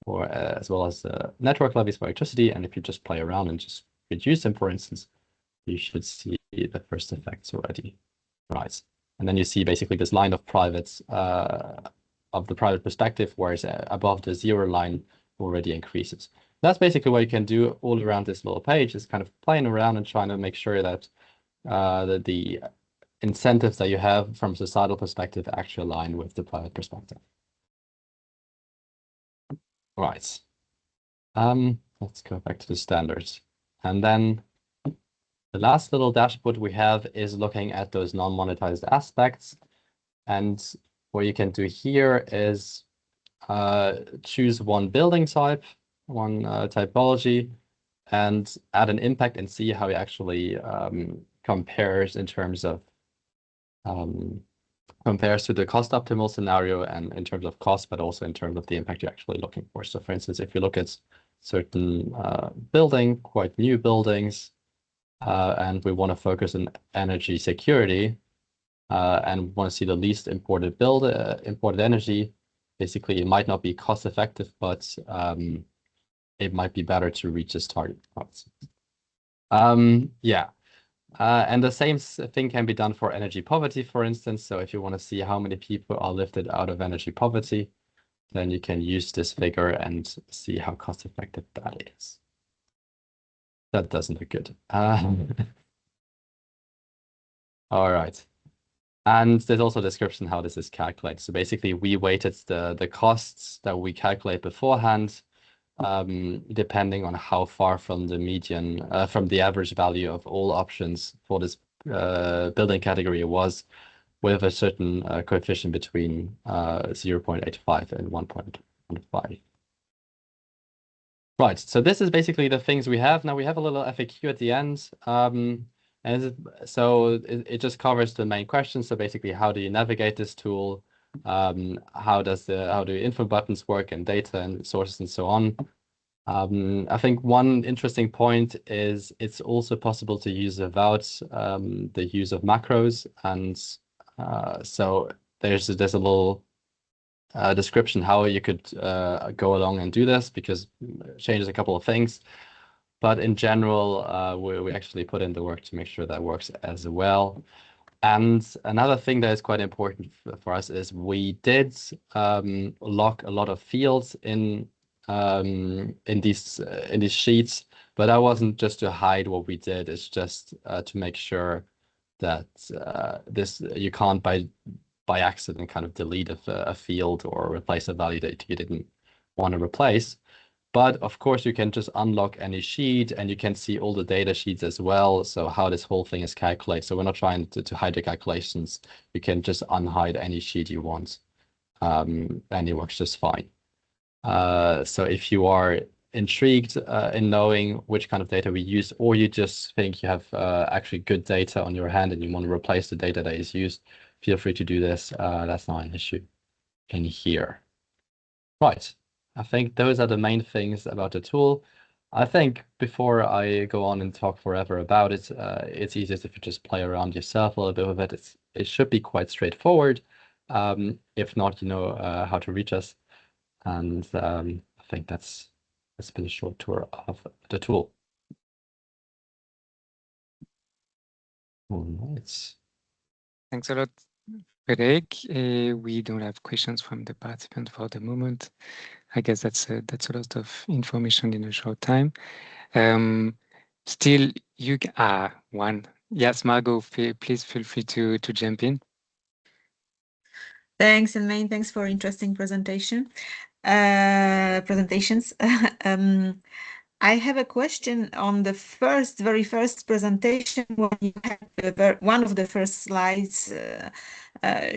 or as well as the network levies for electricity. And if you just play around and just reduce them, for instance, you should see the first effects already rise. And then you see basically this line of privates, of the private perspective, whereas above the zero line already increases. That's basically what you can do all around this little page, is kind of playing around and trying to make sure that the incentives that you have from societal perspective actually align with the private perspective. Right. Let's go back to the standards. And then the last little dashboard we have is looking at those non-monetized aspects. And what you can do here is choose one building type, one typology, and add an impact and see how it actually compares in terms of compares to the cost optimal scenario and in terms of cost, but also in terms of the impact you're actually looking for. So for instance, if you look at certain quite new buildings, and we want to focus on energy security, and want to see the least imported energy, basically it might not be cost effective, but it might be better to reach this target. Yeah. And the same thing can be done for energy poverty, for instance. So if you want to see how many people are lifted out of energy poverty, then you can use this figure and see how cost effective that is. That doesn't look good. All right. And there's also a description how this is calculated. So basically we weighted the costs that we calculate beforehand, depending on how far from the median, from the average value of all options for this building category it was, with a certain coefficient between 0.85 and 1.15. Right, so this is basically the things we have. Now we have a little FAQ at the end. So it just covers the main questions. So basically, how do you navigate this tool? How do info buttons work and data and sources and so on? I think one interesting point is it's also possible to use without the use of macros, and so there's a little description how you could go along and do this, because it changes a couple of things. But in general, we actually put in the work to make sure that works as well. And another thing that is quite important for us is we did lock a lot of fields in these sheets, but that wasn't just to hide what we did. It's just to make sure that you can't by accident kind of delete a field or replace a value that you didn't want to replace. But of course, you can just unlock any sheet and you can see all the data sheets as well. So how this whole thing is calculated. So we're not trying to hide the calculations. You can just unhide any sheet you want, and it works just fine. So if you are intrigued in knowing which kind of data we use, or you just think you have actually good data on your hand and you want to replace the data that is used, feel free to do this. That's not an issue in here. Right. I think those are the main things about the tool. I think before I go on and talk forever about it, it's easiest if you just play around yourself a little bit with it. It should be quite straightforward. If not, you know how to reach us. And I think that's This has been a short tour of the tool. All right. Thanks a lot, Frederic. We don't have questions from the participant for the moment. I guess that's a lot of information in a short time. Still, you one. Yes, Margot, please feel free to jump in. Thanks, and Main, thanks for interesting presentations. I have a question on the very first presentation when you had one of the first slides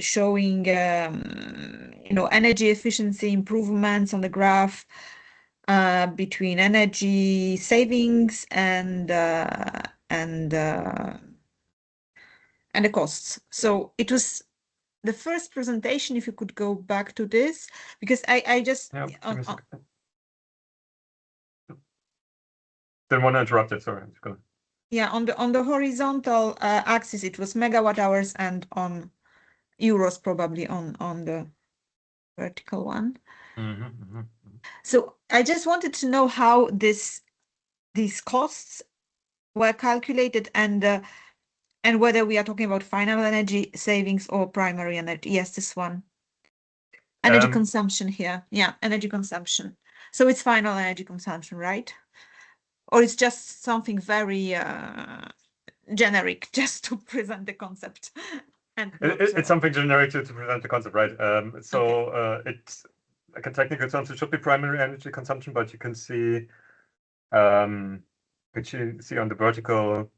showing, energy efficiency improvements on the graph between energy savings and the costs. So it was the first presentation. If you could go back to this, because I just didn't want to interrupt it. Sorry. Yeah, on the horizontal axis, it was megawatt hours, and on euros probably on the vertical one. So I just wanted to know how these costs were calculated, and whether we are talking about final energy savings or primary energy. Yes, this one. Energy consumption here. Yeah, energy consumption. So it's final energy consumption, right? Or it's just something very generic, just to present the concept. And it's something generic to present the concept, right? It's like a technical term, so it should be primary energy consumption, but you can see, which you see on the vertical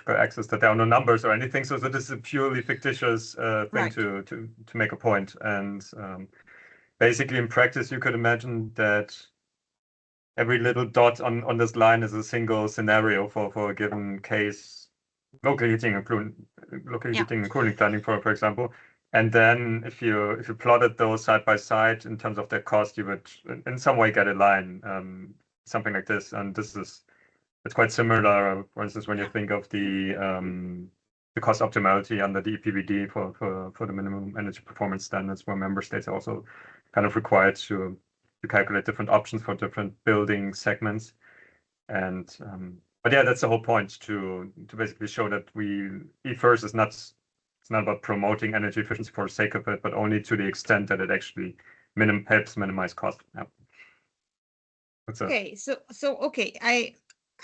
axis, that there are no numbers or anything. So this is a purely fictitious thing to make a point. And basically, in practice, you could imagine that every little dot on this line is a single scenario for a given case, local heating and cooling planning, for example. And then if you plotted those side by side in terms of their cost, you would in some way get a line, something like this. And it's quite similar, for instance, when you think of the cost optimality under the EPBD for the minimum energy performance standards, where member states are also kind of required to calculate different options for different building segments. And but yeah, that's the whole point, to basically show that EFIRST is not, it's not about promoting energy efficiency for the sake of it, but only to the extent that it actually helps minimize cost. Yeah. Okay, so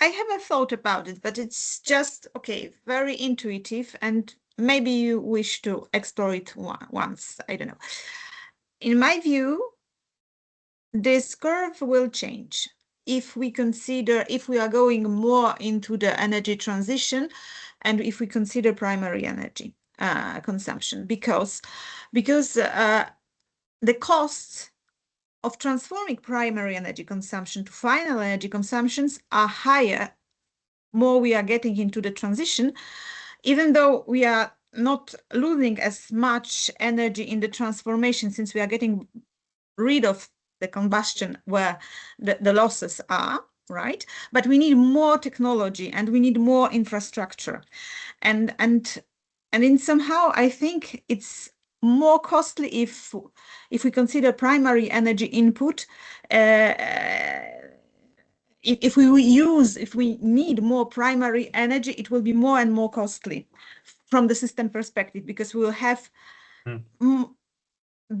I have a thought about it, but it's just very intuitive, and maybe you wish to explore it once. I don't know. In my view, this curve will change if we are going more into the energy transition, and if we consider primary energy consumption, because the costs of transforming primary energy consumption to final energy consumptions are higher more we are getting into the transition, even though we are not losing as much energy in the transformation, since we are getting rid of the combustion where the losses are, right? But we need more technology and we need more infrastructure. And in somehow, I think it's more costly if we consider primary energy input. If we need more primary energy, it will be more and more costly from the system perspective, because we will have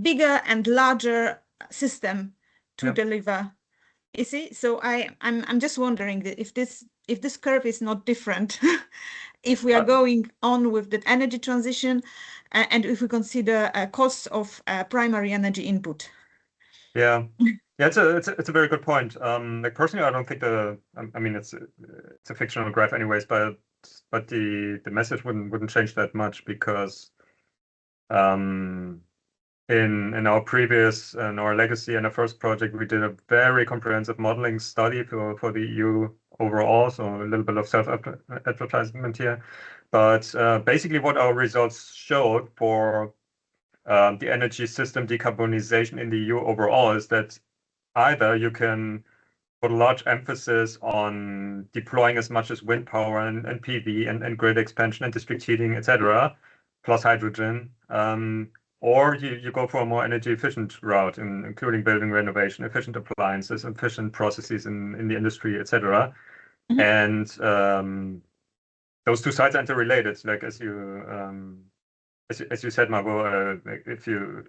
bigger and larger system to deliver. You see, so I'm just wondering that if this curve is not different, if we are going on with the energy transition, and if we consider costs of primary energy input. Yeah, it's a very good point. Like personally, I don't think I mean it's a fictional graph anyways, but the message wouldn't change that much, because in our previous and our legacy and our first project, we did a very comprehensive modeling study for the EU overall, so a little bit of self-advertisement here. But basically what our results showed for the energy system decarbonization in the EU overall is that either you can put a large emphasis on deploying as much as wind power and PV and grid expansion and district heating, etc., plus hydrogen, or you go for a more energy efficient route, including building renovation, efficient appliances, efficient processes in the industry, etc. And those two sides are interrelated. Like as you said, Margot, if you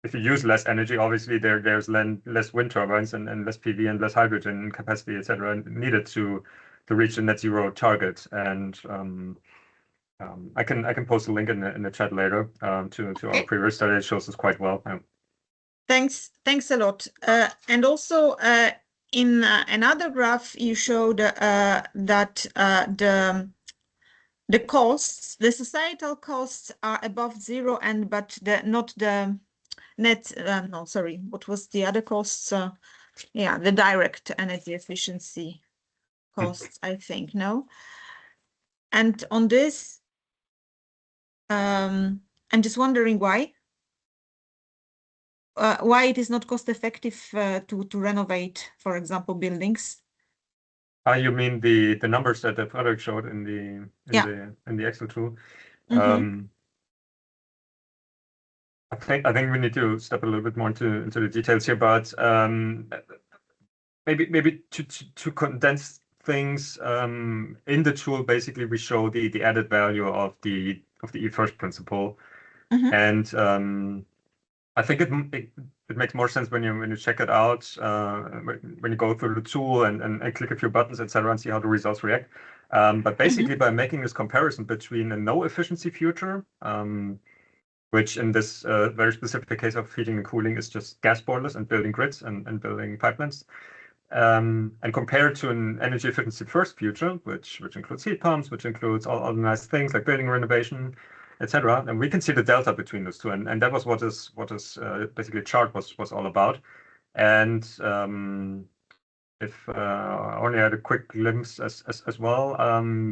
use less energy, obviously there's less wind turbines and less PV and less hydrogen capacity, etc., needed to reach the net zero target. And I can post a link in the chat later to our previous study. It shows us quite well. Thanks a lot. And also in another graph, you showed that the costs, the societal costs are above zero, but not the net. No, sorry. What was the other costs? Yeah, the direct energy efficiency costs, I think. No. And on this, I'm just wondering why it is not cost effective to renovate, for example, buildings. You mean the numbers that Frederick showed in the Excel tool? I think we need to step a little bit more into the details here, but maybe to condense things in the tool, basically we show the added value of the ENEFIRST principle, and I think it makes more sense when you check it out, when you go through the tool and click a few buttons, etc., and see how the results react. But basically, by making this comparison between a no efficiency future, which in this very specific case of heating and cooling is just gas boilers and building grids and building pipelines, and compared to an energy efficiency first future, which includes heat pumps, which includes all the nice things like building renovation, etc. And we can see the delta between those two, and that was what is basically chart was all about. And if I only had a quick glimpse as well,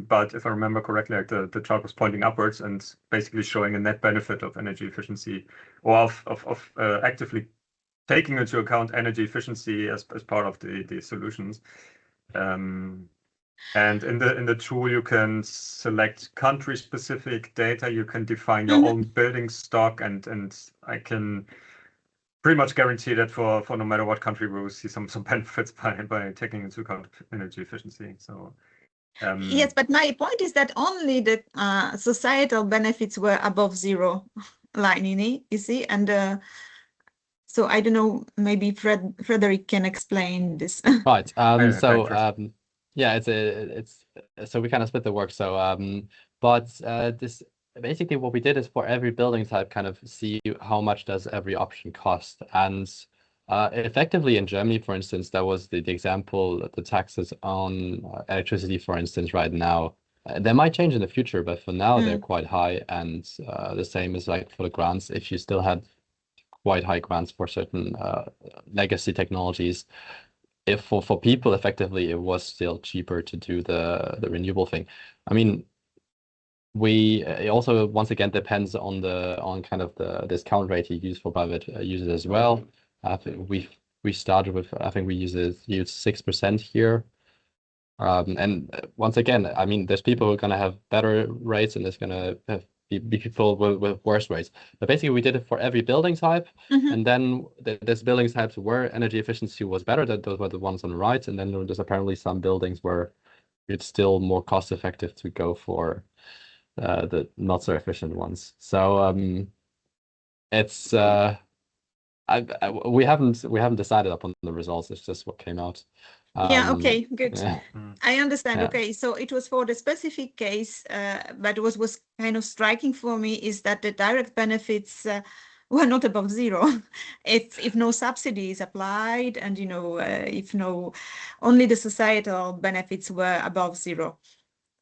but if I remember correctly, like the chart was pointing upwards and basically showing a net benefit of energy efficiency, or of actively taking into account energy efficiency as part of the solutions. And in the tool, you can select country-specific data. You can define your own building stock, and I can pretty much guarantee that for no matter what country, we will see some benefits by taking into account energy efficiency. So yes, but my point is that only the societal benefits were above zero line, you see, and so I don't know. Maybe Frederick can explain this. Right. Yeah, it's so we kind of split the work. So but this basically what we did is for every building type kind of see how much does every option cost. And effectively in Germany, for instance, that was the example, the taxes on electricity, for instance, right now. They might change in the future, but for now they're quite high. And the same is like for the grants. If you still had quite high grants for certain legacy technologies, if for people effectively it was still cheaper to do the renewable thing. I mean, it also once again depends on kind of the discount rate you use for private users as well. We started with, I think we use 6% here. And once again, I mean, there's people who are going to have better rates and there's going to be people with worse rates. But basically, we did it for every building type. And then there's building types where energy efficiency was better. Those were the ones on the right. And then there's apparently some buildings where it's still more cost effective to go for the not so efficient ones. So it's we haven't decided upon the results. It's just what came out. Yeah, okay, good. Yeah. I understand. Yeah. Okay, so it was for the specific case, but what was kind of striking for me is that the direct benefits were not above zero. If no subsidy is applied, and if only the societal benefits were above zero.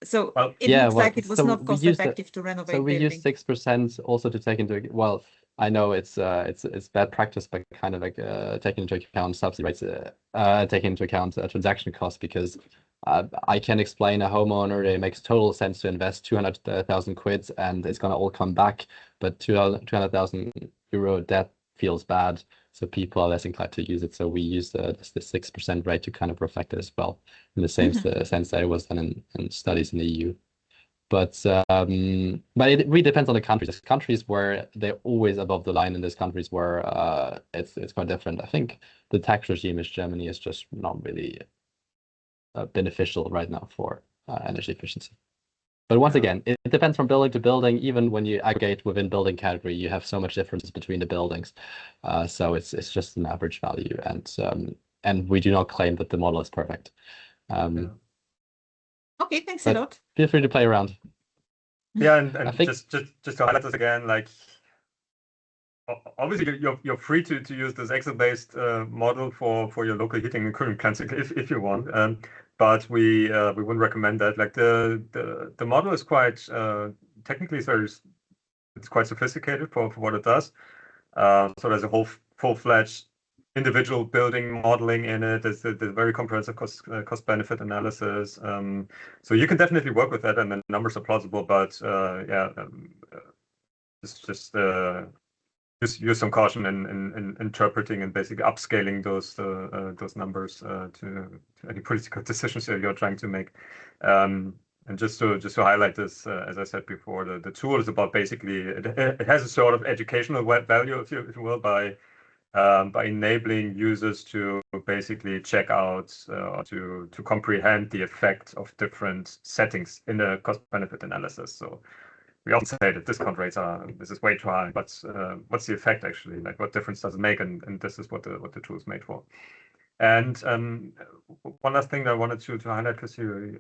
So it looks like it was not cost effective to renovate. So we used 6% also to take into, well, I know it's bad practice, but kind of like taking into account subsidy rates, taking into account transaction costs, because I can explain a homeowner, it makes total sense to invest 200,000 quids and it's going to all come back, but 200,000 euro debt feels bad, so people are less inclined to use it. So we use the 6% rate to kind of reflect it as well, in the same sense that it was done in studies in the EU. But it really depends on the countries. There's countries where they're always above the line, and there's countries where it's quite different. I think the tax regime in Germany is just not really beneficial right now for energy efficiency. But once again, it depends from building to building. Even when you aggregate within building category, you have so much differences between the buildings. So it's just an average value, and we do not claim that the model is perfect. Okay, thanks a lot. Feel free to play around. Yeah, and just to highlight this again, like obviously you're free to use this Excel-based model for your local heating and cooling plants if you want. But we wouldn't recommend that. Like the model is quite technically it's quite sophisticated for what it does. So there's a whole full-fledged individual building modeling in it. There's very comprehensive cost benefit analysis. So you can definitely work with that, and the numbers are plausible. But just use some caution in interpreting and basically upscaling those numbers to any political decisions that you're trying to make. And just to highlight this, as I said before, the tool is about basically it has a sort of educational value, if you will, by enabling users to basically check out or to comprehend the effect of different settings in the cost-benefit analysis. So we often say that discount rates this is way too high, but what's the effect actually? Like, what difference does it make? And this is what the tool is made for. And one last thing that I wanted to highlight, because you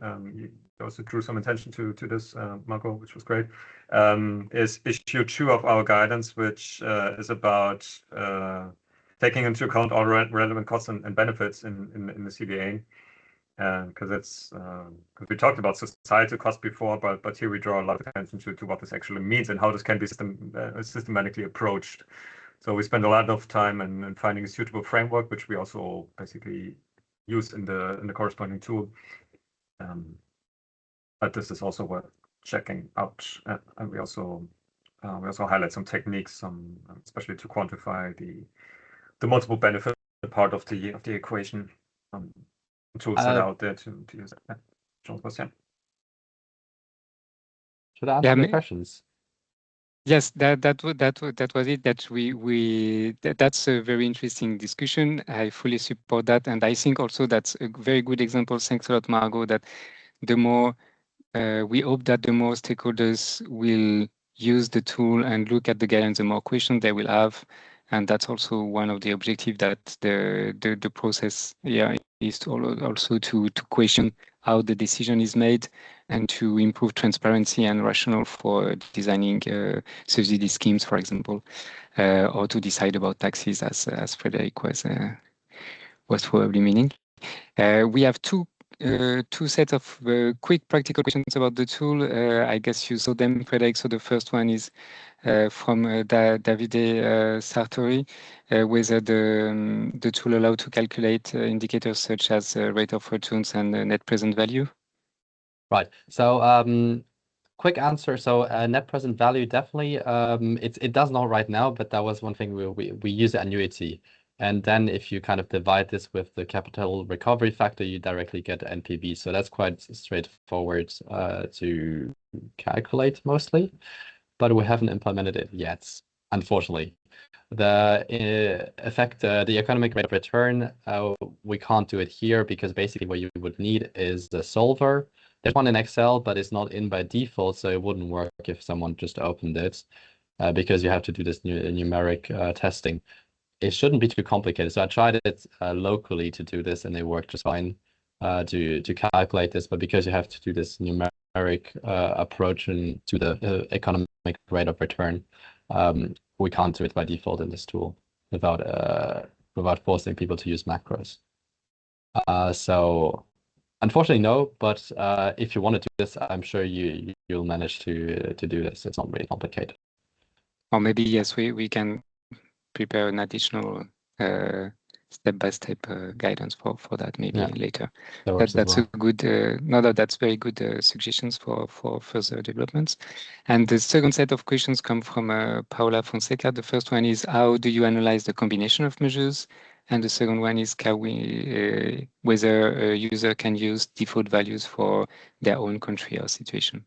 also drew some attention to this, Marco, which was great, is issue 2 of our guidance, which is about taking into account all relevant costs and benefits in the CBA. Because we talked about societal cost before, but here we draw a lot of attention to what this actually means and how this can be systematically approached. So we spend a lot of time in finding a suitable framework, which we also basically use in the corresponding tool. But this is also worth checking out, and we also highlight some techniques, especially to quantify the multiple benefit part of the equation. Tools that are out there to use it. Yeah. John's question. Should I answer the questions? Yes, that was it. That's a very interesting discussion. I fully support that, and I think also that's a very good example. Thanks a lot, Margot. That the more we hope that the more stakeholders will use the tool and look at the guidance, the more questions they will have, and that's also one of the objectives that the process is to also to question how the decision is made and to improve transparency and rationale for designing subsidy schemes, for example, or to decide about taxes, as Frederick was probably meaning. We have two sets of quick practical questions about the tool. I guess you saw them, Frederick. So the first one is from Davide Sartori, whether the tool allowed to calculate indicators such as rate of returns and net present value. Right. So quick answer. So net present value, definitely. It does not right now, but that was one thing we use annuity. And then if you kind of divide this with the capital recovery factor, you directly get NPV. So that's quite straightforward to calculate mostly, but we haven't implemented it yet, unfortunately. The effect, the economic rate of return, we can't do it here because basically what you would need is the solver. There's one in Excel, but it's not in by default, so it wouldn't work if someone just opened it because you have to do this numeric testing. It shouldn't be too complicated. So I tried it locally to do this, and it worked just fine to calculate this. But because you have to do this numeric approach to the economic rate of return, we can't do it by default in this tool without forcing people to use macros. So unfortunately, no. But if you want to do this, I'm sure you'll manage to do this. It's not really complicated. Or maybe yes, we can prepare an additional step-by-step guidance for that maybe later. That's a good that's very good suggestions for further developments. And the second set of questions come from Paula Fonseca. The first one is, how do you analyze the combination of measures? And the second one is, can we whether a user can use default values for their own country or situation?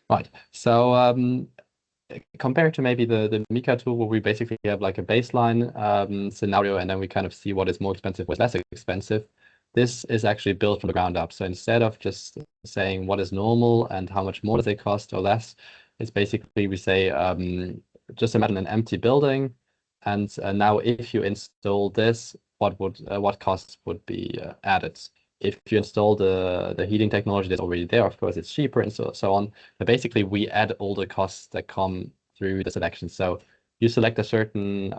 Right. So compared to maybe the Mika tool, where we basically have like a baseline scenario, and then we kind of see what is more expensive, what's less expensive. This is actually built from the ground up. So instead of just saying what is normal and how much more does it cost or less, it's basically we say just imagine an empty building, and now if you install this, what costs would be added? If you install the heating technology that's already there, of course, it's cheaper and so on. But basically, we add all the costs that come through the selection. So you select a certain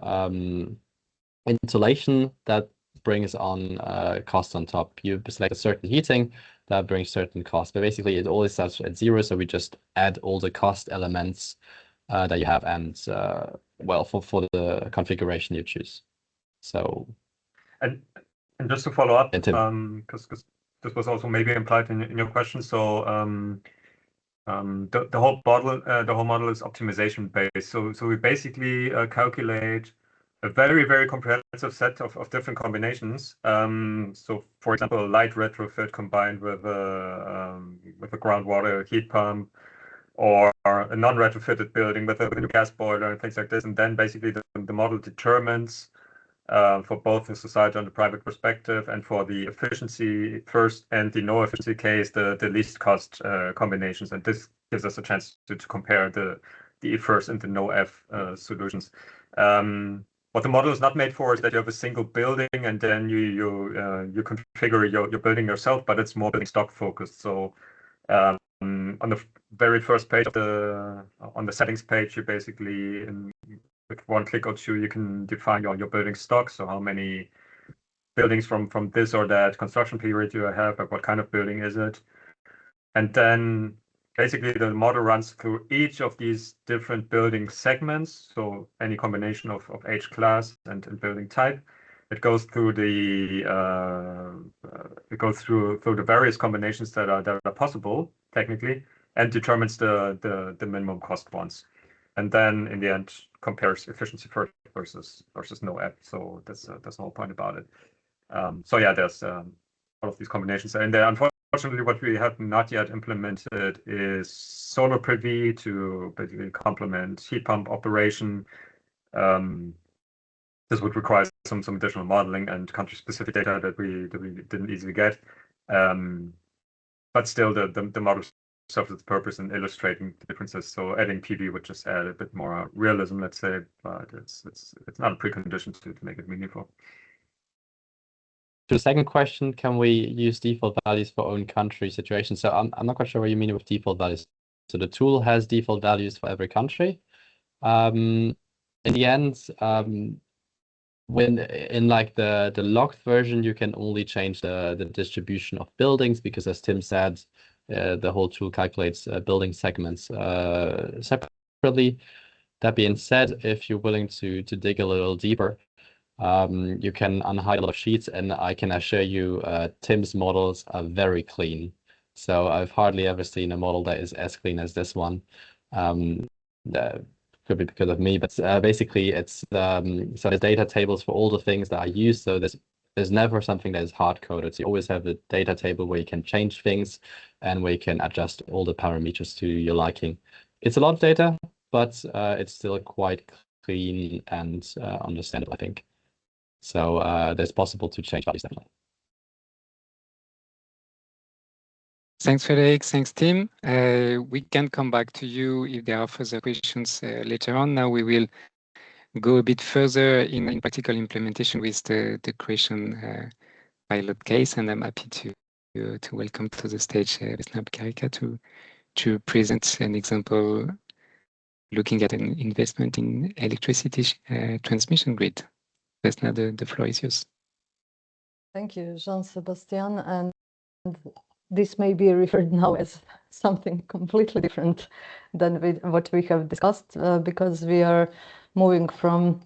insulation that brings on costs on top. You select a certain heating that brings certain costs. But basically, it always starts at zero. So we just add all the cost elements that you have, and well, for the configuration you choose. So. And just to follow up, Tim. because this was also maybe implied in your question. So the whole model is optimization based. So we basically calculate a very comprehensive set of different combinations. So for example, a light retrofit combined with a groundwater heat pump, or a non-retrofitted building with a gas boiler and things like this. And then basically the model determines for both the society and the private perspective, and for the efficiency first and the no efficiency case, the least cost combinations. And this gives us a chance to compare the EFIRST and the no-F solutions. What the model is not made for is that you have a single building and then you configure your building yourself, but it's more building stock focused. So on the very first page on the settings page, you basically with one click or two, you can define your building stock. So how many buildings from this or that construction period you have, like what kind of building is it? And then basically the model runs through each of these different building segments. So any combination of age class and building type. It goes through the various combinations that are possible technically, and determines the minimum cost ones. And then in the end compares efficiency first versus no app. So that's the whole point about it. So yeah, there's all of these combinations, and then unfortunately what we have not yet implemented is solar PV to basically complement heat pump operation. This would require some additional modeling and country-specific data that we didn't easily get. But still, the model serves its purpose in illustrating the differences. So adding PV would just add a bit more realism, let's say, but it's not a precondition to make it meaningful. To the second question, can we use default values for own country situation? So I'm not quite sure what you mean with default values. So the tool has default values for every country. In the end, when in like the locked version, you can only change the distribution of buildings, because as Tim said, the whole tool calculates building segments separately. That being said, if you're willing to dig a little deeper, you can unhide a lot of sheets, and I can assure you Tim's models are very clean. So I've hardly ever seen a model that is as clean as this one. Could be because of me, but basically it's so there's data tables for all the things that I use. So there's never something that is hard coded. So you always have a data table where you can change things and where you can adjust all the parameters to your liking. It's a lot of data, but it's still quite clean and understandable, I think. So there's possible to change values definitely. Thanks, Frederick. Thanks, Tim. We can come back to you if there are further questions later on. Now we will go a bit further in practical implementation with the creation pilot case, and I'm happy to welcome to the stage Vesna Karika to present an example looking at an investment in electricity transmission grid. Vesna, the floor is yours. Thank you, Jean-Sebastian. And this may be referred now as something completely different than what we have discussed, because we are moving from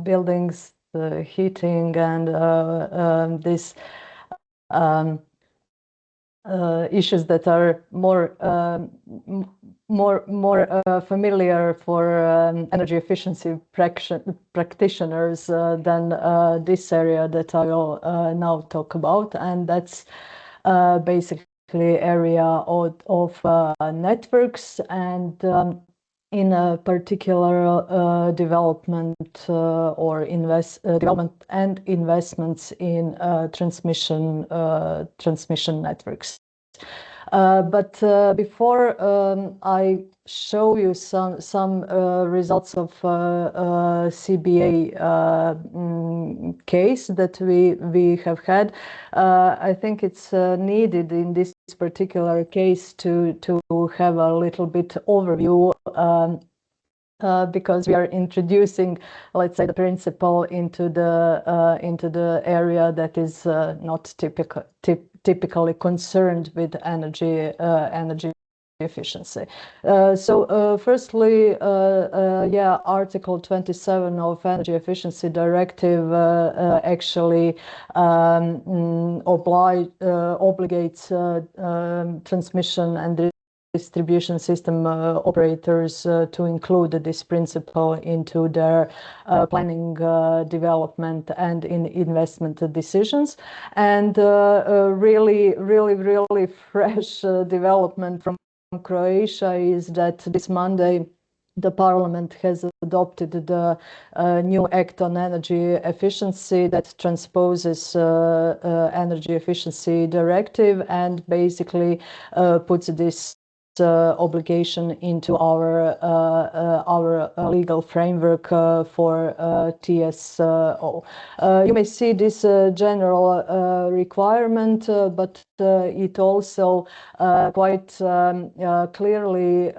buildings, heating, and these issues that are more familiar for energy efficiency practitioners than this area that I will now talk about, and that's basically basically area of networks and in a particular development or development and investments in transmission networks. But before I show you some results of CBA case that we have had, I think it's needed in this particular case to have a little bit overview. Because we are introducing, let's say, the principle into the area that is not typically concerned with energy efficiency. So firstly, Article 27 of Energy Efficiency Directive actually obligates transmission and distribution system operators to include this principle into their planning, development and in investment decisions. And really fresh development from Croatia is that this Monday the Parliament has adopted the new Act on Energy Efficiency that transposes Energy Efficiency Directive and basically puts this obligation into our legal framework for TSO. You may see this general requirement, but it also quite clearly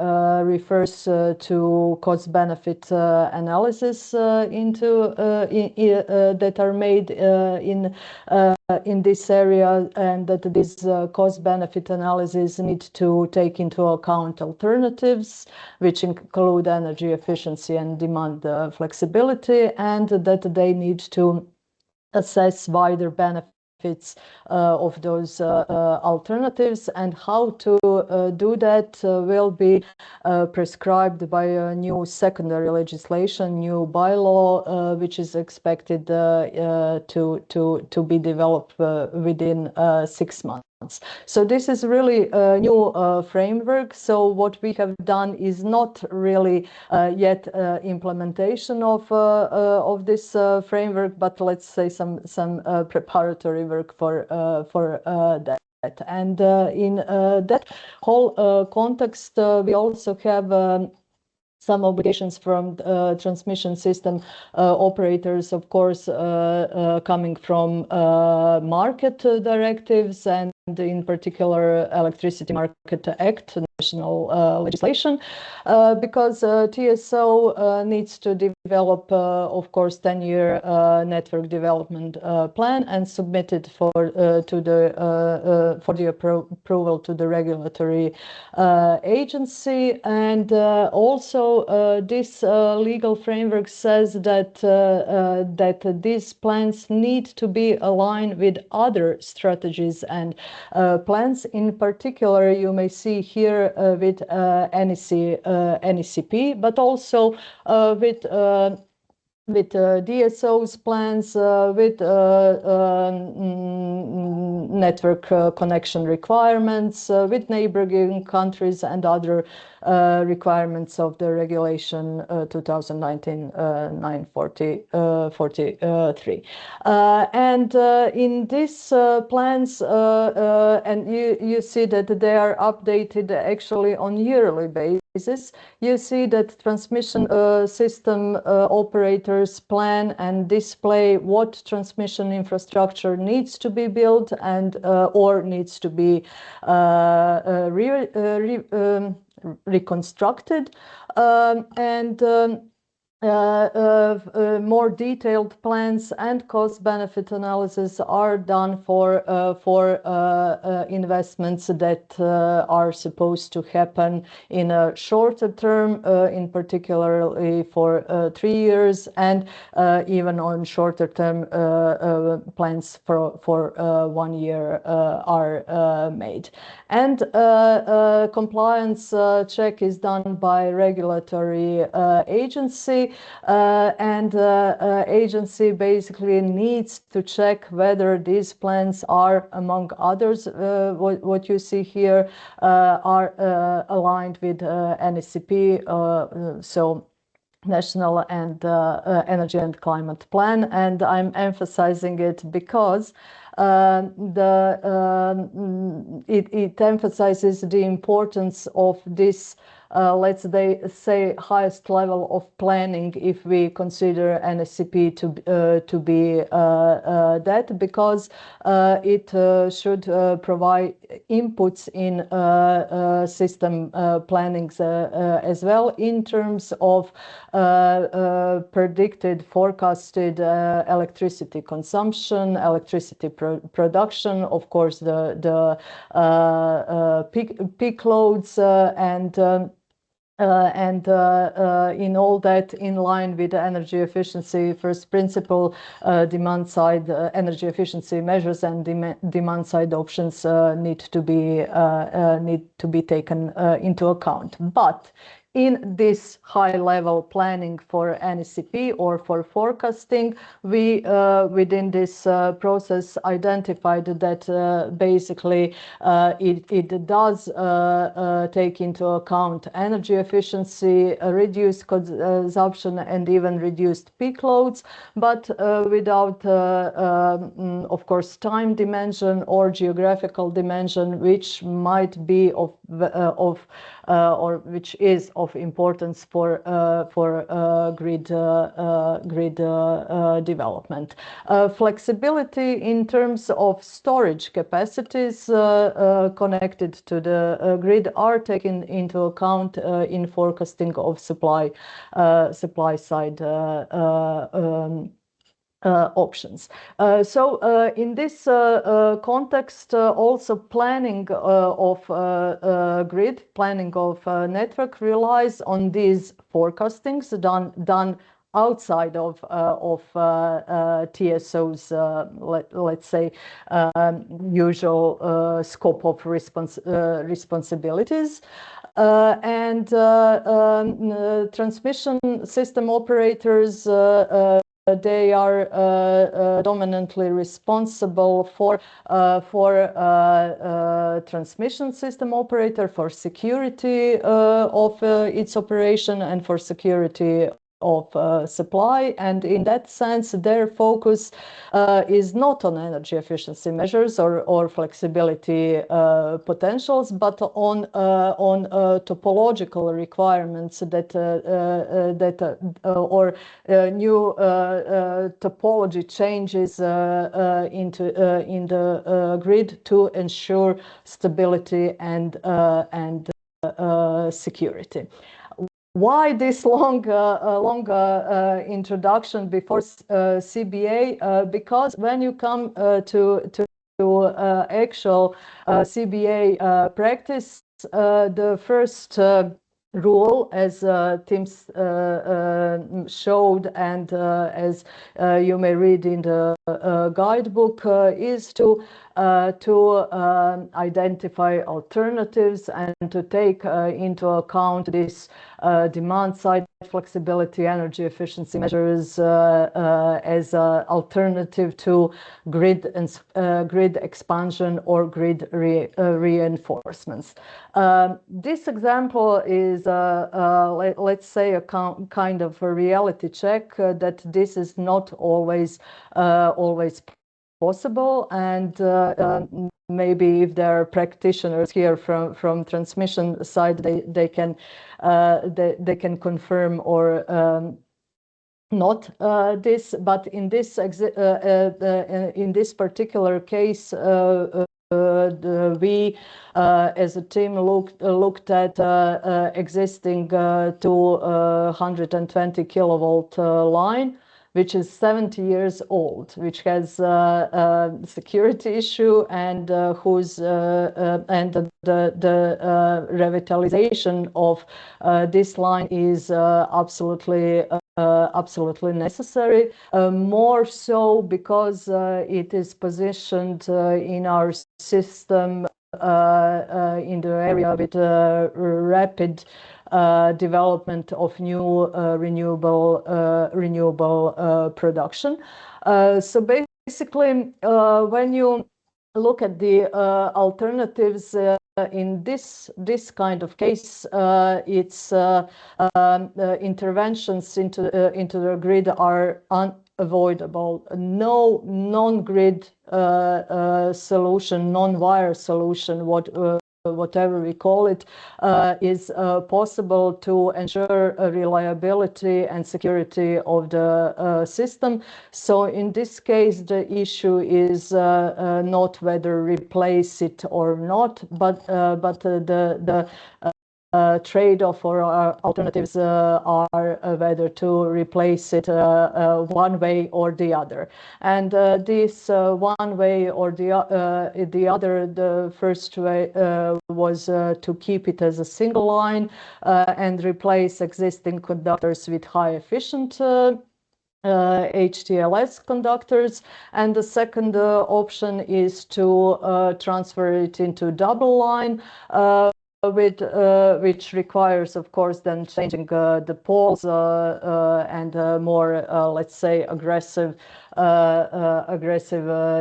refers to cost-benefit analysis that are made in this area, and that this cost-benefit analysis need to take into account alternatives, which include energy efficiency and demand flexibility, and that they need to assess wider benefits of those alternatives, and how to do that will be prescribed by a new secondary legislation, new bylaw, which is expected to be developed within 6 months. So this is really a new framework. So what we have done is not really yet implementation of this framework, but let's say some preparatory work for that. And in that whole context, we also have some obligations from transmission system operators, of course, coming from market directives, and in particular Electricity Market Act, national legislation, because TSO needs to develop, of course, 10-year network development plan and submit it for the approval to the regulatory agency. And also this legal framework says that these plans need to be aligned with other strategies and plans. In particular, you may see here with NECP, but also with DSO's plans, with network connection requirements, with neighboring countries and other requirements of the regulation 2019-943. And in these plans, and you see that they are updated actually on yearly basis. You see that transmission system operators plan and display what transmission infrastructure needs to be built and or needs to be reconstructed, and more detailed plans and cost-benefit analysis are done for investments that are supposed to happen in a shorter term, in particularly for 3 years, and even on shorter term plans for 1 year are made. And compliance check is done by regulatory agency. agency, and agency basically needs to check whether these plans are, among others, what you see here, are aligned with NECP, so National and Energy and Climate Plan. And I'm emphasizing it because it emphasizes the importance of this, let's say, highest level of planning if we consider NSCP to be that, because it should provide inputs in system plannings as well, in terms of predicted, forecasted electricity consumption, electricity production, of course, the peak loads, and in all that, in line with the energy efficiency first principle, demand side energy efficiency measures and demand side options need to be taken into account. But in this high-level planning for NECP or for forecasting, we, within this process, identified that basically it does take into account energy efficiency, reduced consumption, and even reduced peak loads, but without, of course, time dimension or geographical dimension, which might be or which is of importance for grid development. Flexibility in terms of storage capacities connected to the grid are taken into account in forecasting of supply side options. So in this context, also planning of grid, planning of network relies on these forecastings done outside of TSO's, let's say, usual scope of responsibilities. And transmission system operators, they are dominantly responsible for transmission system operator, for security of its operation, and for security of supply. And in that sense, their focus is not on energy efficiency measures or flexibility potentials, but on topological requirements that or new topology changes in the grid to ensure stability and security. Why this long introduction before CBA? Because when you come to actual CBA practice, the first rule, as Tim showed, and as you may read in the guidebook, is to identify alternatives and to take into account this demand side flexibility, energy efficiency measures as an alternative to grid expansion or grid reinforcements. This example is, let's say, a kind of a reality check that this is not always possible, and maybe if there are practitioners here from transmission side, they can confirm or not this. But in this particular case, we as a team looked at existing 220 kilovolt line, which is 70 years old, which has a security issue, and whose and the revitalization of this line is absolutely necessary. More so because it is positioned in our system in the area with rapid development of new renewable production. So basically, when you look at the alternatives in this kind of case, it's interventions into the grid are unavoidable. No non-grid solution, non-wire solution, whatever we call it, is possible to ensure reliability and security of the system. So in this case, the issue is not whether replace it or not, but the trade-off or alternatives are whether to replace it one way or the other. And this one way or the other, the first way was to keep it as a single line and replace existing conductors with high efficient HTLS conductors, and the second option is to transfer it into double line, which requires, of course, then changing the poles and more, let's say, aggressive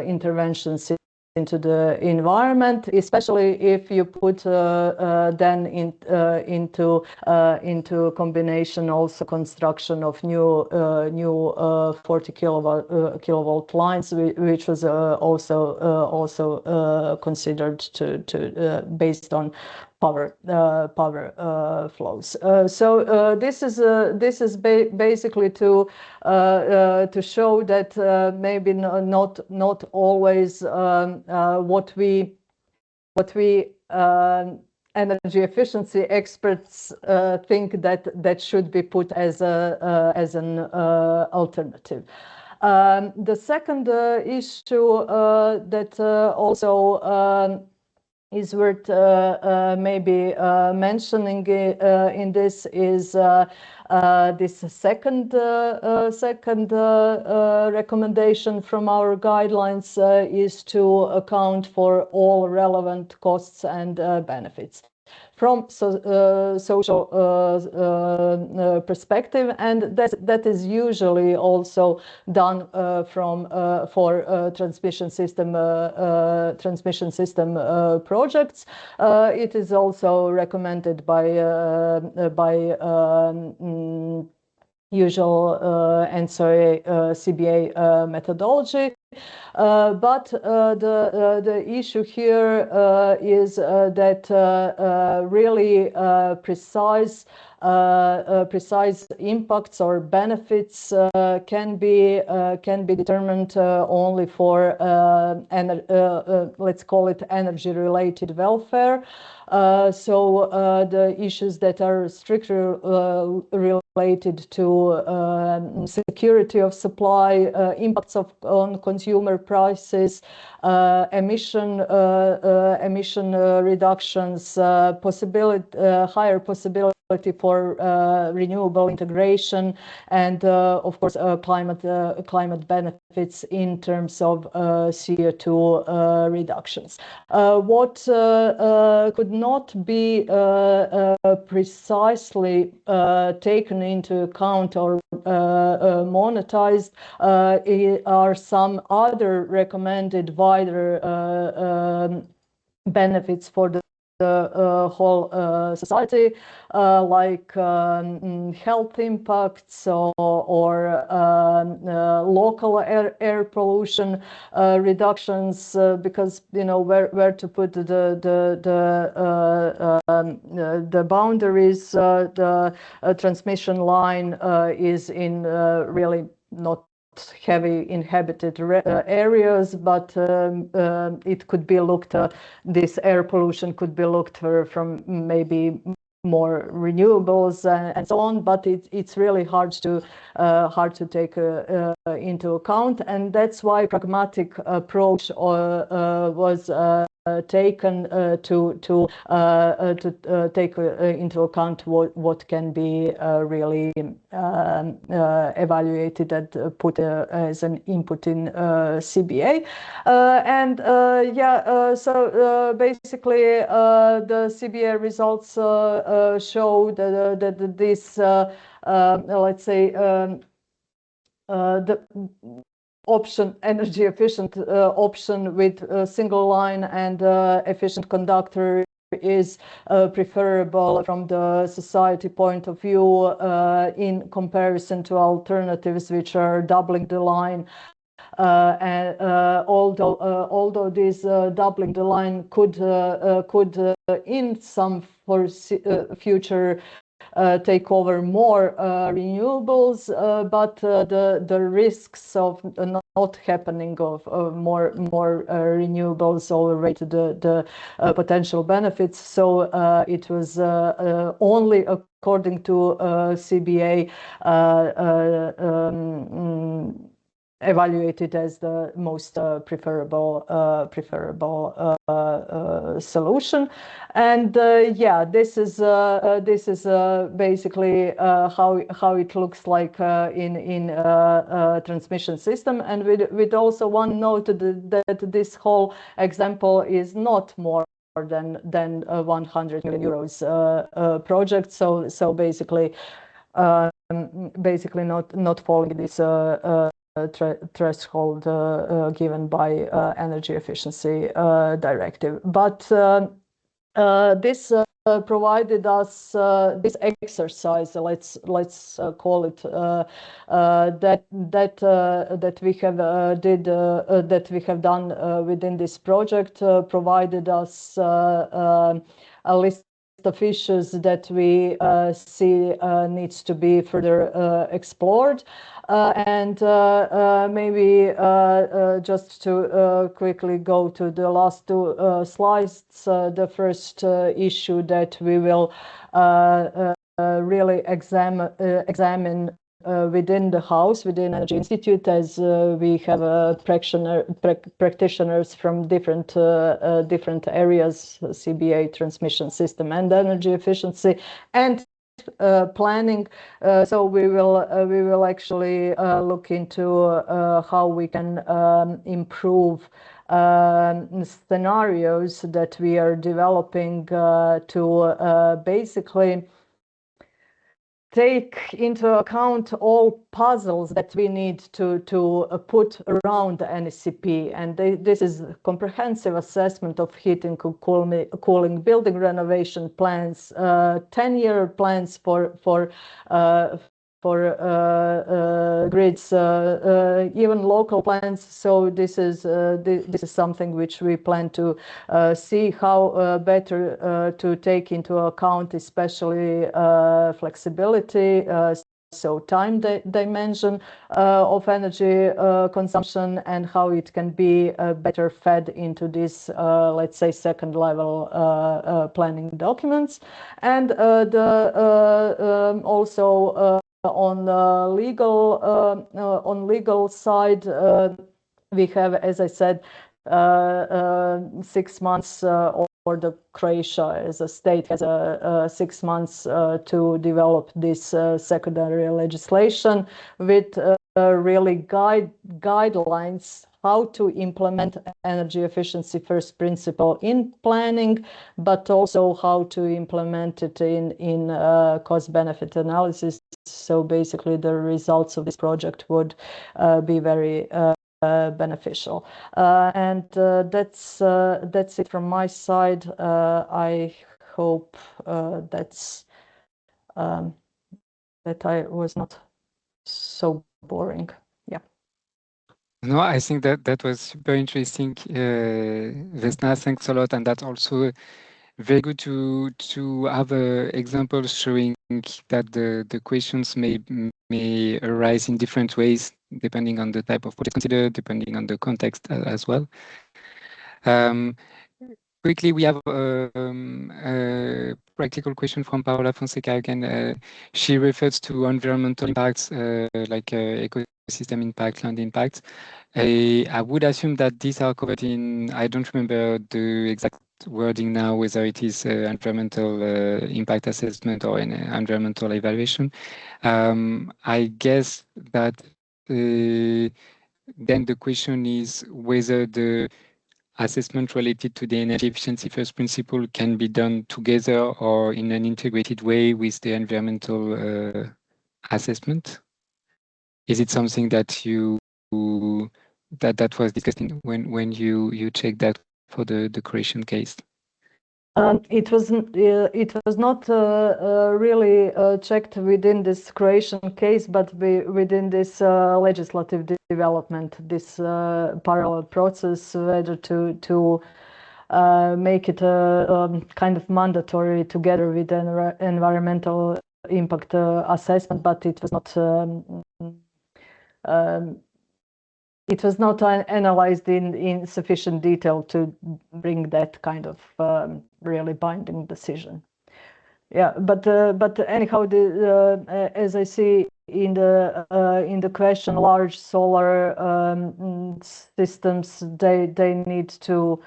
interventions into the environment, especially if you put then into combination also construction of new 40 kilovolt lines, which was also considered to based on power flows. So this is basically to show that maybe not always what we energy efficiency experts think that should be put as an alternative. The second issue that also is worth maybe mentioning in this is this second recommendation from our guidelines is to account for all relevant costs and benefits from social perspective, and that is usually also done for transmission system projects. It is also recommended by usual CBA methodology. But the issue here is that really precise impacts or benefits can be determined only for let's call it energy related welfare. So the issues that are strictly related to security of supply, impacts on consumer prices, emission reductions, higher possibility for renewable integration, and of course climate benefits in terms of CO2 reductions. What could not be precisely taken into account or monetized are some other recommended wider benefits for the whole society, like health impacts or local air pollution reductions, because where to put the boundaries. The transmission line is in really not heavy inhabited areas, but it could be looked this air pollution could be looked from maybe more renewables and so on, but it's really hard to take into account, and that's why pragmatic approach was taken to take into account what can be really evaluated and put as an input in CBA. So basically the CBA results show that this let's say the option, energy efficient option with a single line and efficient conductor is preferable from the society point of view in comparison to alternatives which are doubling the line. And although this doubling the line could in some future take over more renewables, but the risks of not happening of more renewables overweight the potential benefits. So it was only according to CBA evaluated as the most preferable solution. And this is basically how it looks like in transmission system. And with also one note that this whole example is not more than 100 million euros project. So basically not falling this threshold given by Energy Efficiency Directive. But this provided us this exercise, let's call it, that we have done within this project, provided us a list of issues that we see needs to be further explored. And maybe just to quickly go to the last two slides, the first issue that we will really examine within the house, within Energy Institute, as we have practitioners from different areas, CBA, transmission system, and energy efficiency, and planning. So we will actually look into how we can improve scenarios that we are developing to basically take into account all puzzles that we need to put around the NECP. And this is a comprehensive assessment of heating, cooling, building renovation plans, 10-year plans for grids, even local plans. So this is something which we plan to see how better to take into account, especially flexibility, so time dimension of energy consumption, and how it can be better fed into this, let's say, second level planning documents. And also on legal side, we have, as I said, 6 months, or the Croatia as a state has 6 months to develop this secondary legislation with really guidelines how to implement energy efficiency first principle in planning, but also how to implement it in cost-benefit analysis. So basically the results of this project would be very beneficial. And that's it from my side. I hope that I was not so boring. Yeah. No, I think that was super interesting, Vesna. Thanks a lot, and that's also very good to have examples showing that the questions may arise in different ways depending on the type of project considered, depending on the context as well. Quickly, we have a practical question from Paola Fonseca again. She refers to environmental impacts like ecosystem ecosystem impact, land impact. I would assume that these are covered in, I don't remember the exact wording now, whether it is environmental impact assessment or an environmental evaluation. I guess that then the question is whether the assessment related to the energy efficiency first principle can be done together or in an integrated way with the environmental assessment. Is it something that that was discussed when you checked that for the Croatian case? It was not really checked within this Croatian case, but within this legislative development, this parallel process, whether to make it kind of mandatory together with the environmental impact assessment, but it was not analyzed in sufficient detail to bring that kind of really binding decision. Yeah, but anyhow, as I see in the question, large solar systems, they need to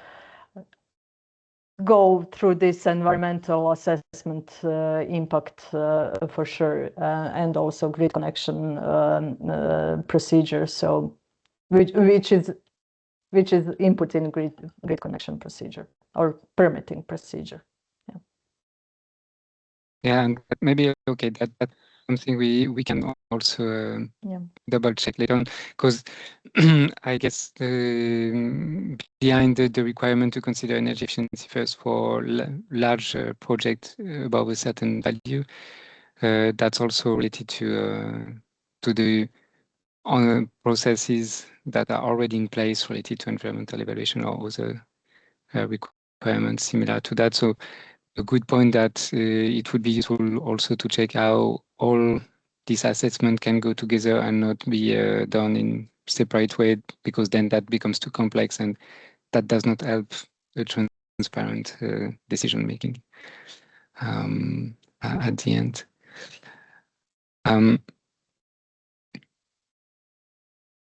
go through this environmental assessment impact for sure, and also grid connection procedure. So which is input in grid connection procedure or permitting procedure. Yeah, and maybe okay, that's something we can also double check later on, because I guess behind the requirement to consider energy efficiency first for large project above a certain value, that's also related to the processes that are already in place related to environmental evaluation or other requirements similar to that. So a good point that it would be useful also to check how all these assessments can go together and not be done in separate way, because then that becomes too complex and that does not help a transparent decision making at the end.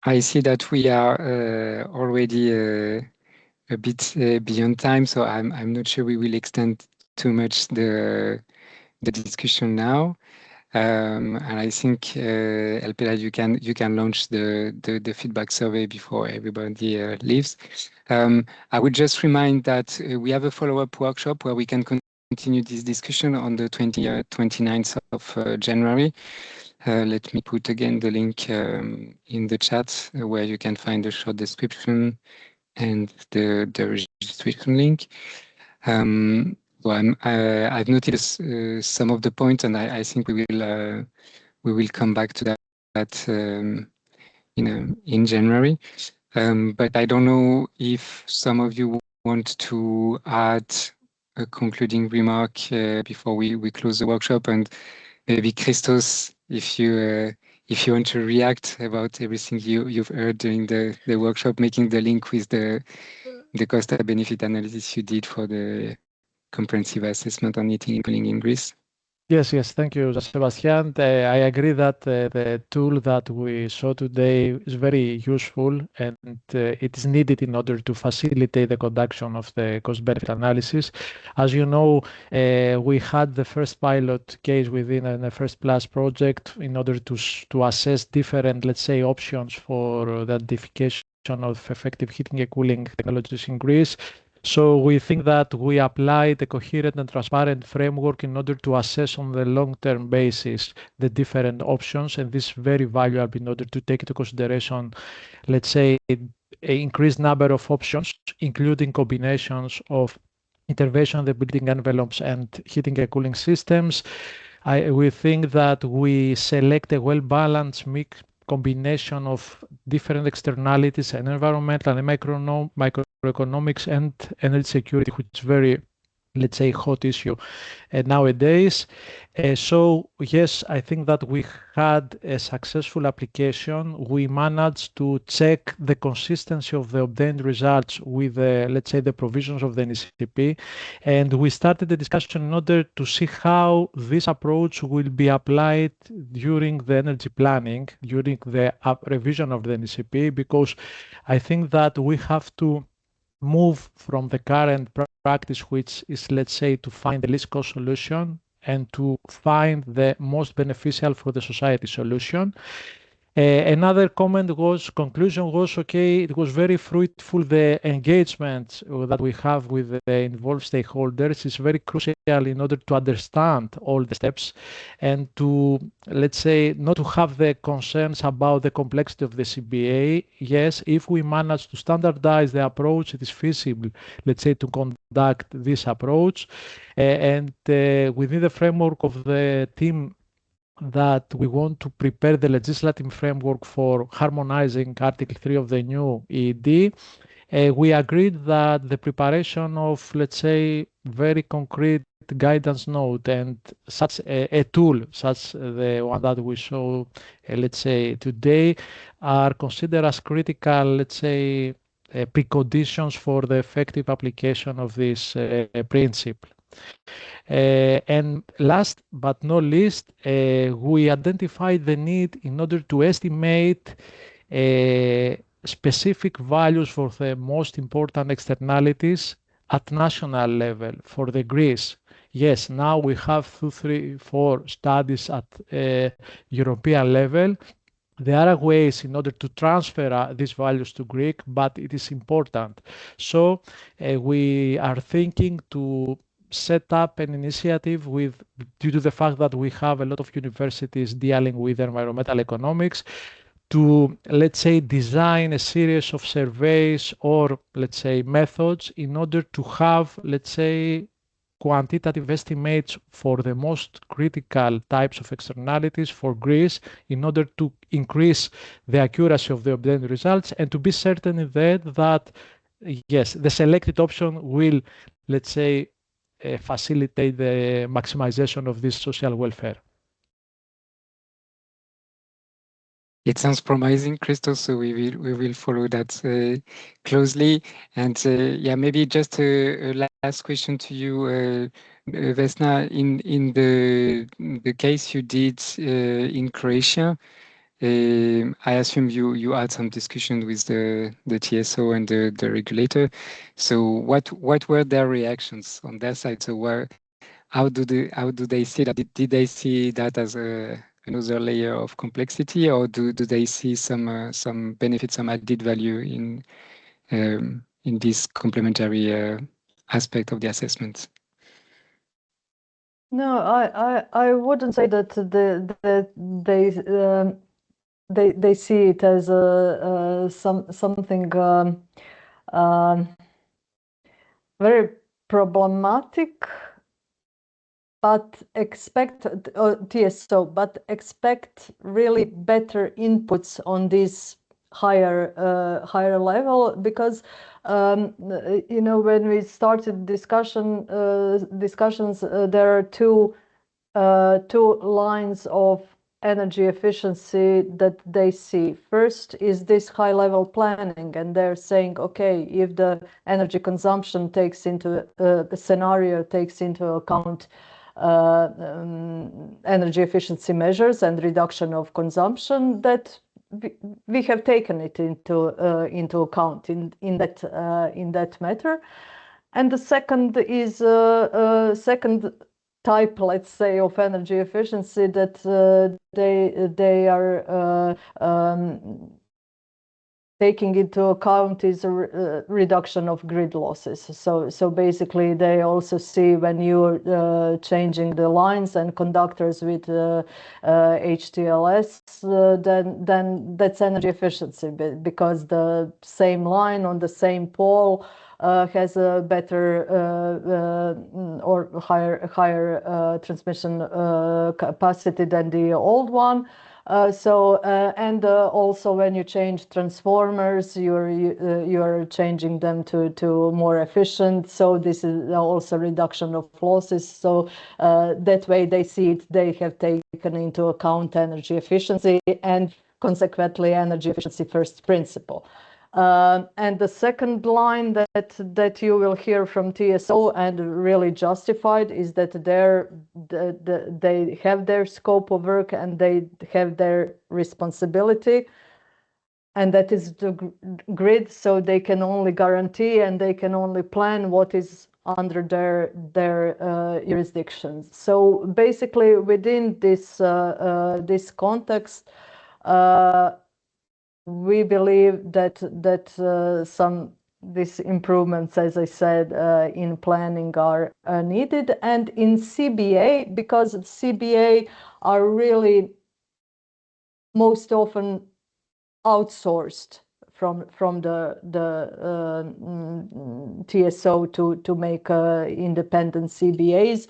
I see that we are already a bit beyond time, so I'm not sure we will extend too much the discussion now. And I think Elpida, you can launch the feedback survey before everybody leaves. I would just remind that we have a follow-up workshop where we can continue this discussion on the 29th of January. Let me put again the link in the chat where you can find the short description and the registration link. So I've noted some of the points, and I think we will come back to that in January. But I don't know if some of you want to add a concluding remark before we close the workshop, and maybe Christos, if you want to react about everything you've heard during the workshop, making the link with the cost benefit analysis you did for the comprehensive assessment on heating and cooling in Greece. Yes, thank you, Sebastian. I agree that the tool that we saw today is very useful, and it is needed in order to facilitate the conduction of the cost-benefit analysis. As you know, we had the first pilot case within an ENEFIRST Plus project in order to assess different, let's say, options for the identification of effective heating and cooling technologies in Greece. So we think that we apply the coherent and transparent framework in order to assess on the long-term basis the different options, and this is very valuable in order to take into consideration, let's say, an increased number of options, including combinations of intervention in the building envelopes and heating and cooling systems. We think that we select a well-balanced mix combination of different externalities and environmental and microeconomics and energy security, which is very let's say, hot issue nowadays. So yes, I think that we had a successful application. We managed to check the consistency of the obtained results with, let's say, the provisions of the NECP, and we started the discussion in order to see how this approach will be applied during the energy planning, during the revision of the NECP, because I think that we have to move from the current practice, which is, let's say, to find the least cost solution and to find the most beneficial for the society solution. Another conclusion was, okay, it was very fruitful, the engagement that we have with the involved stakeholders is very crucial in order to understand all the steps and to, let's say, not to have the concerns about the complexity of the CBA. Yes, if we manage to standardize the approach, it is feasible, let's say, to conduct this approach. And within the framework of the team that we want to prepare the legislative framework for harmonizing Article 3 of the new EED, we agreed that the preparation of, let's say, very concrete guidance note and such a tool, such the one that we show, let's say, today, are considered as critical, let's say, preconditions for the effective application of this principle. And last but not least, we identified the need in order to estimate specific values for the most important externalities at national level for the Greece. Yes, now we have 2, 3, 4 studies at European level. There are ways in order to transfer these values to Greek, but it is important. So we are thinking to set up an initiative due to the fact that we have a lot of universities dealing with environmental economics, to, let's say, design a series of surveys or, let's say, methods in order to have, let's say, quantitative estimates for the most critical types of externalities for Greece in order to increase the accuracy of the obtained results and to be certain that, yes, the selected option will, let's say, facilitate the maximization of this social welfare. It sounds promising, Christos, so we will follow that closely. And yeah, maybe just a last question to you, Vesna. In the case you did in Croatia, I assume you had some discussion with the TSO and the regulator. So what were their reactions on their side? So how do they see that? Did they see that as another layer of complexity, or do they see some benefits, some added value in this complementary aspect of the assessment? No, I wouldn't say that they see it as something very problematic, but expect TSO, but expect really better inputs on this higher level, because you know, when we started discussions, there are two lines of energy efficiency that they see. First is this high-level planning, and they're saying, okay, if the energy consumption takes into the scenario takes into account energy efficiency measures and reduction of consumption, that we have taken it into account in that matter. And the second is second type, let's say, of energy efficiency that they are taking into account is a reduction of grid losses. So basically, they also see when you're changing the lines and conductors with HTLS, then that's energy efficiency, because the same line on the same pole has a better or higher transmission capacity than the old one. Also when you change transformers, you're changing them to more efficient. So this is also reduction of losses. So that way they see it, they have taken into account energy efficiency and consequently energy efficiency first principle. And the second line that you will hear from TSO and really justified is that they have their scope of work and they have their responsibility, and that is the grid, so they can only guarantee and they can only plan what is under their jurisdictions. So basically within this this context, we believe that these improvements, as I said, in planning are needed, and in CBA, because CBA are really most often outsourced from the TSO to make independent CBAs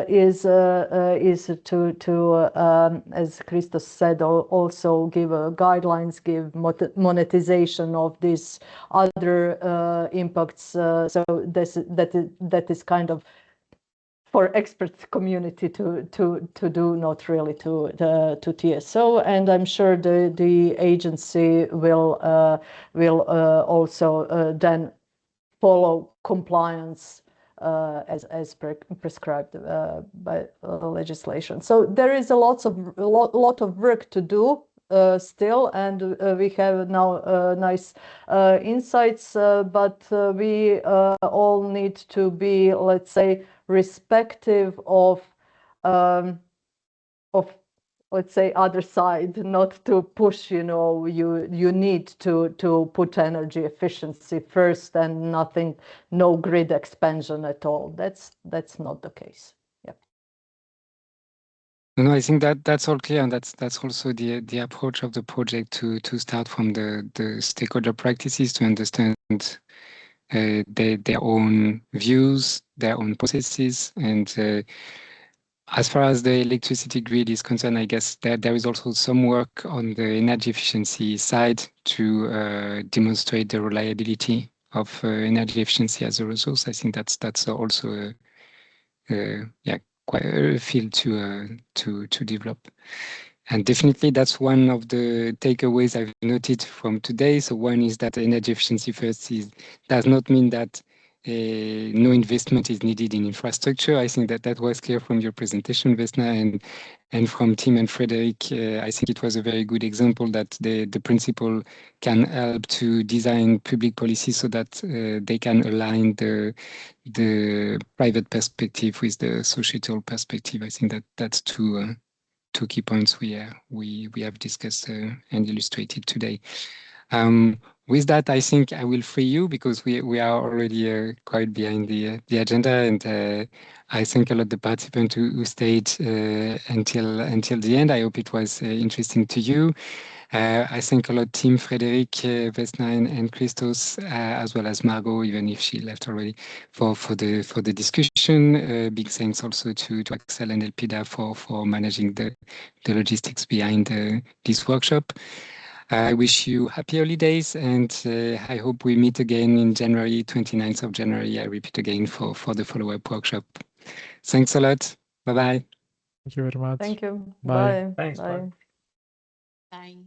is to as Christos said, also give guidelines, give monetization of these other impacts. So that is kind of for expert community to do, not really to TSO, and I'm sure the agency will also then follow compliance as prescribed by legislation. So there is a lot of work to do still, and we have now nice insights, but we all need to be, let's say, respective of let's say other side, not to push, you know, you need to put energy efficiency first and no grid expansion at all. That's not the case. Yeah. No, I think that's all clear, and that's also the approach of the project to start from the stakeholder practices to understand their own views, their own processes, and as far as the electricity grid is concerned, I guess there is also some work on the energy efficiency side to demonstrate the reliability of energy efficiency as a resource. I think that's also quite a field to develop. And definitely that's one of the takeaways I've noted from today. So one is that energy efficiency first does not mean that no investment is needed in infrastructure. I think that was clear from your presentation, Vesna, and from Tim and Frederick. I think it was a very good example that the principle can help to design public policy so that they can align the private perspective with the societal perspective. I think that's two key points we have discussed and illustrated today. With that, I think I will free you because we are already quite behind the agenda, and I thank a lot the participants who stayed until the end. I hope it was interesting to you. I thank a lot Tim, Frederick, Vesna, and Christos, as well as Margot, even if she left already, for the discussion. Big thanks also to Axel and Elpida for managing the logistics behind this workshop. I wish you happy holidays, and I hope we meet again in January, 29th of January. I repeat again for the follow-up workshop. Thanks a lot. Bye-bye. Thank you very much. Thank you. Bye. Bye. Thanks. Bye. Bye. Bye.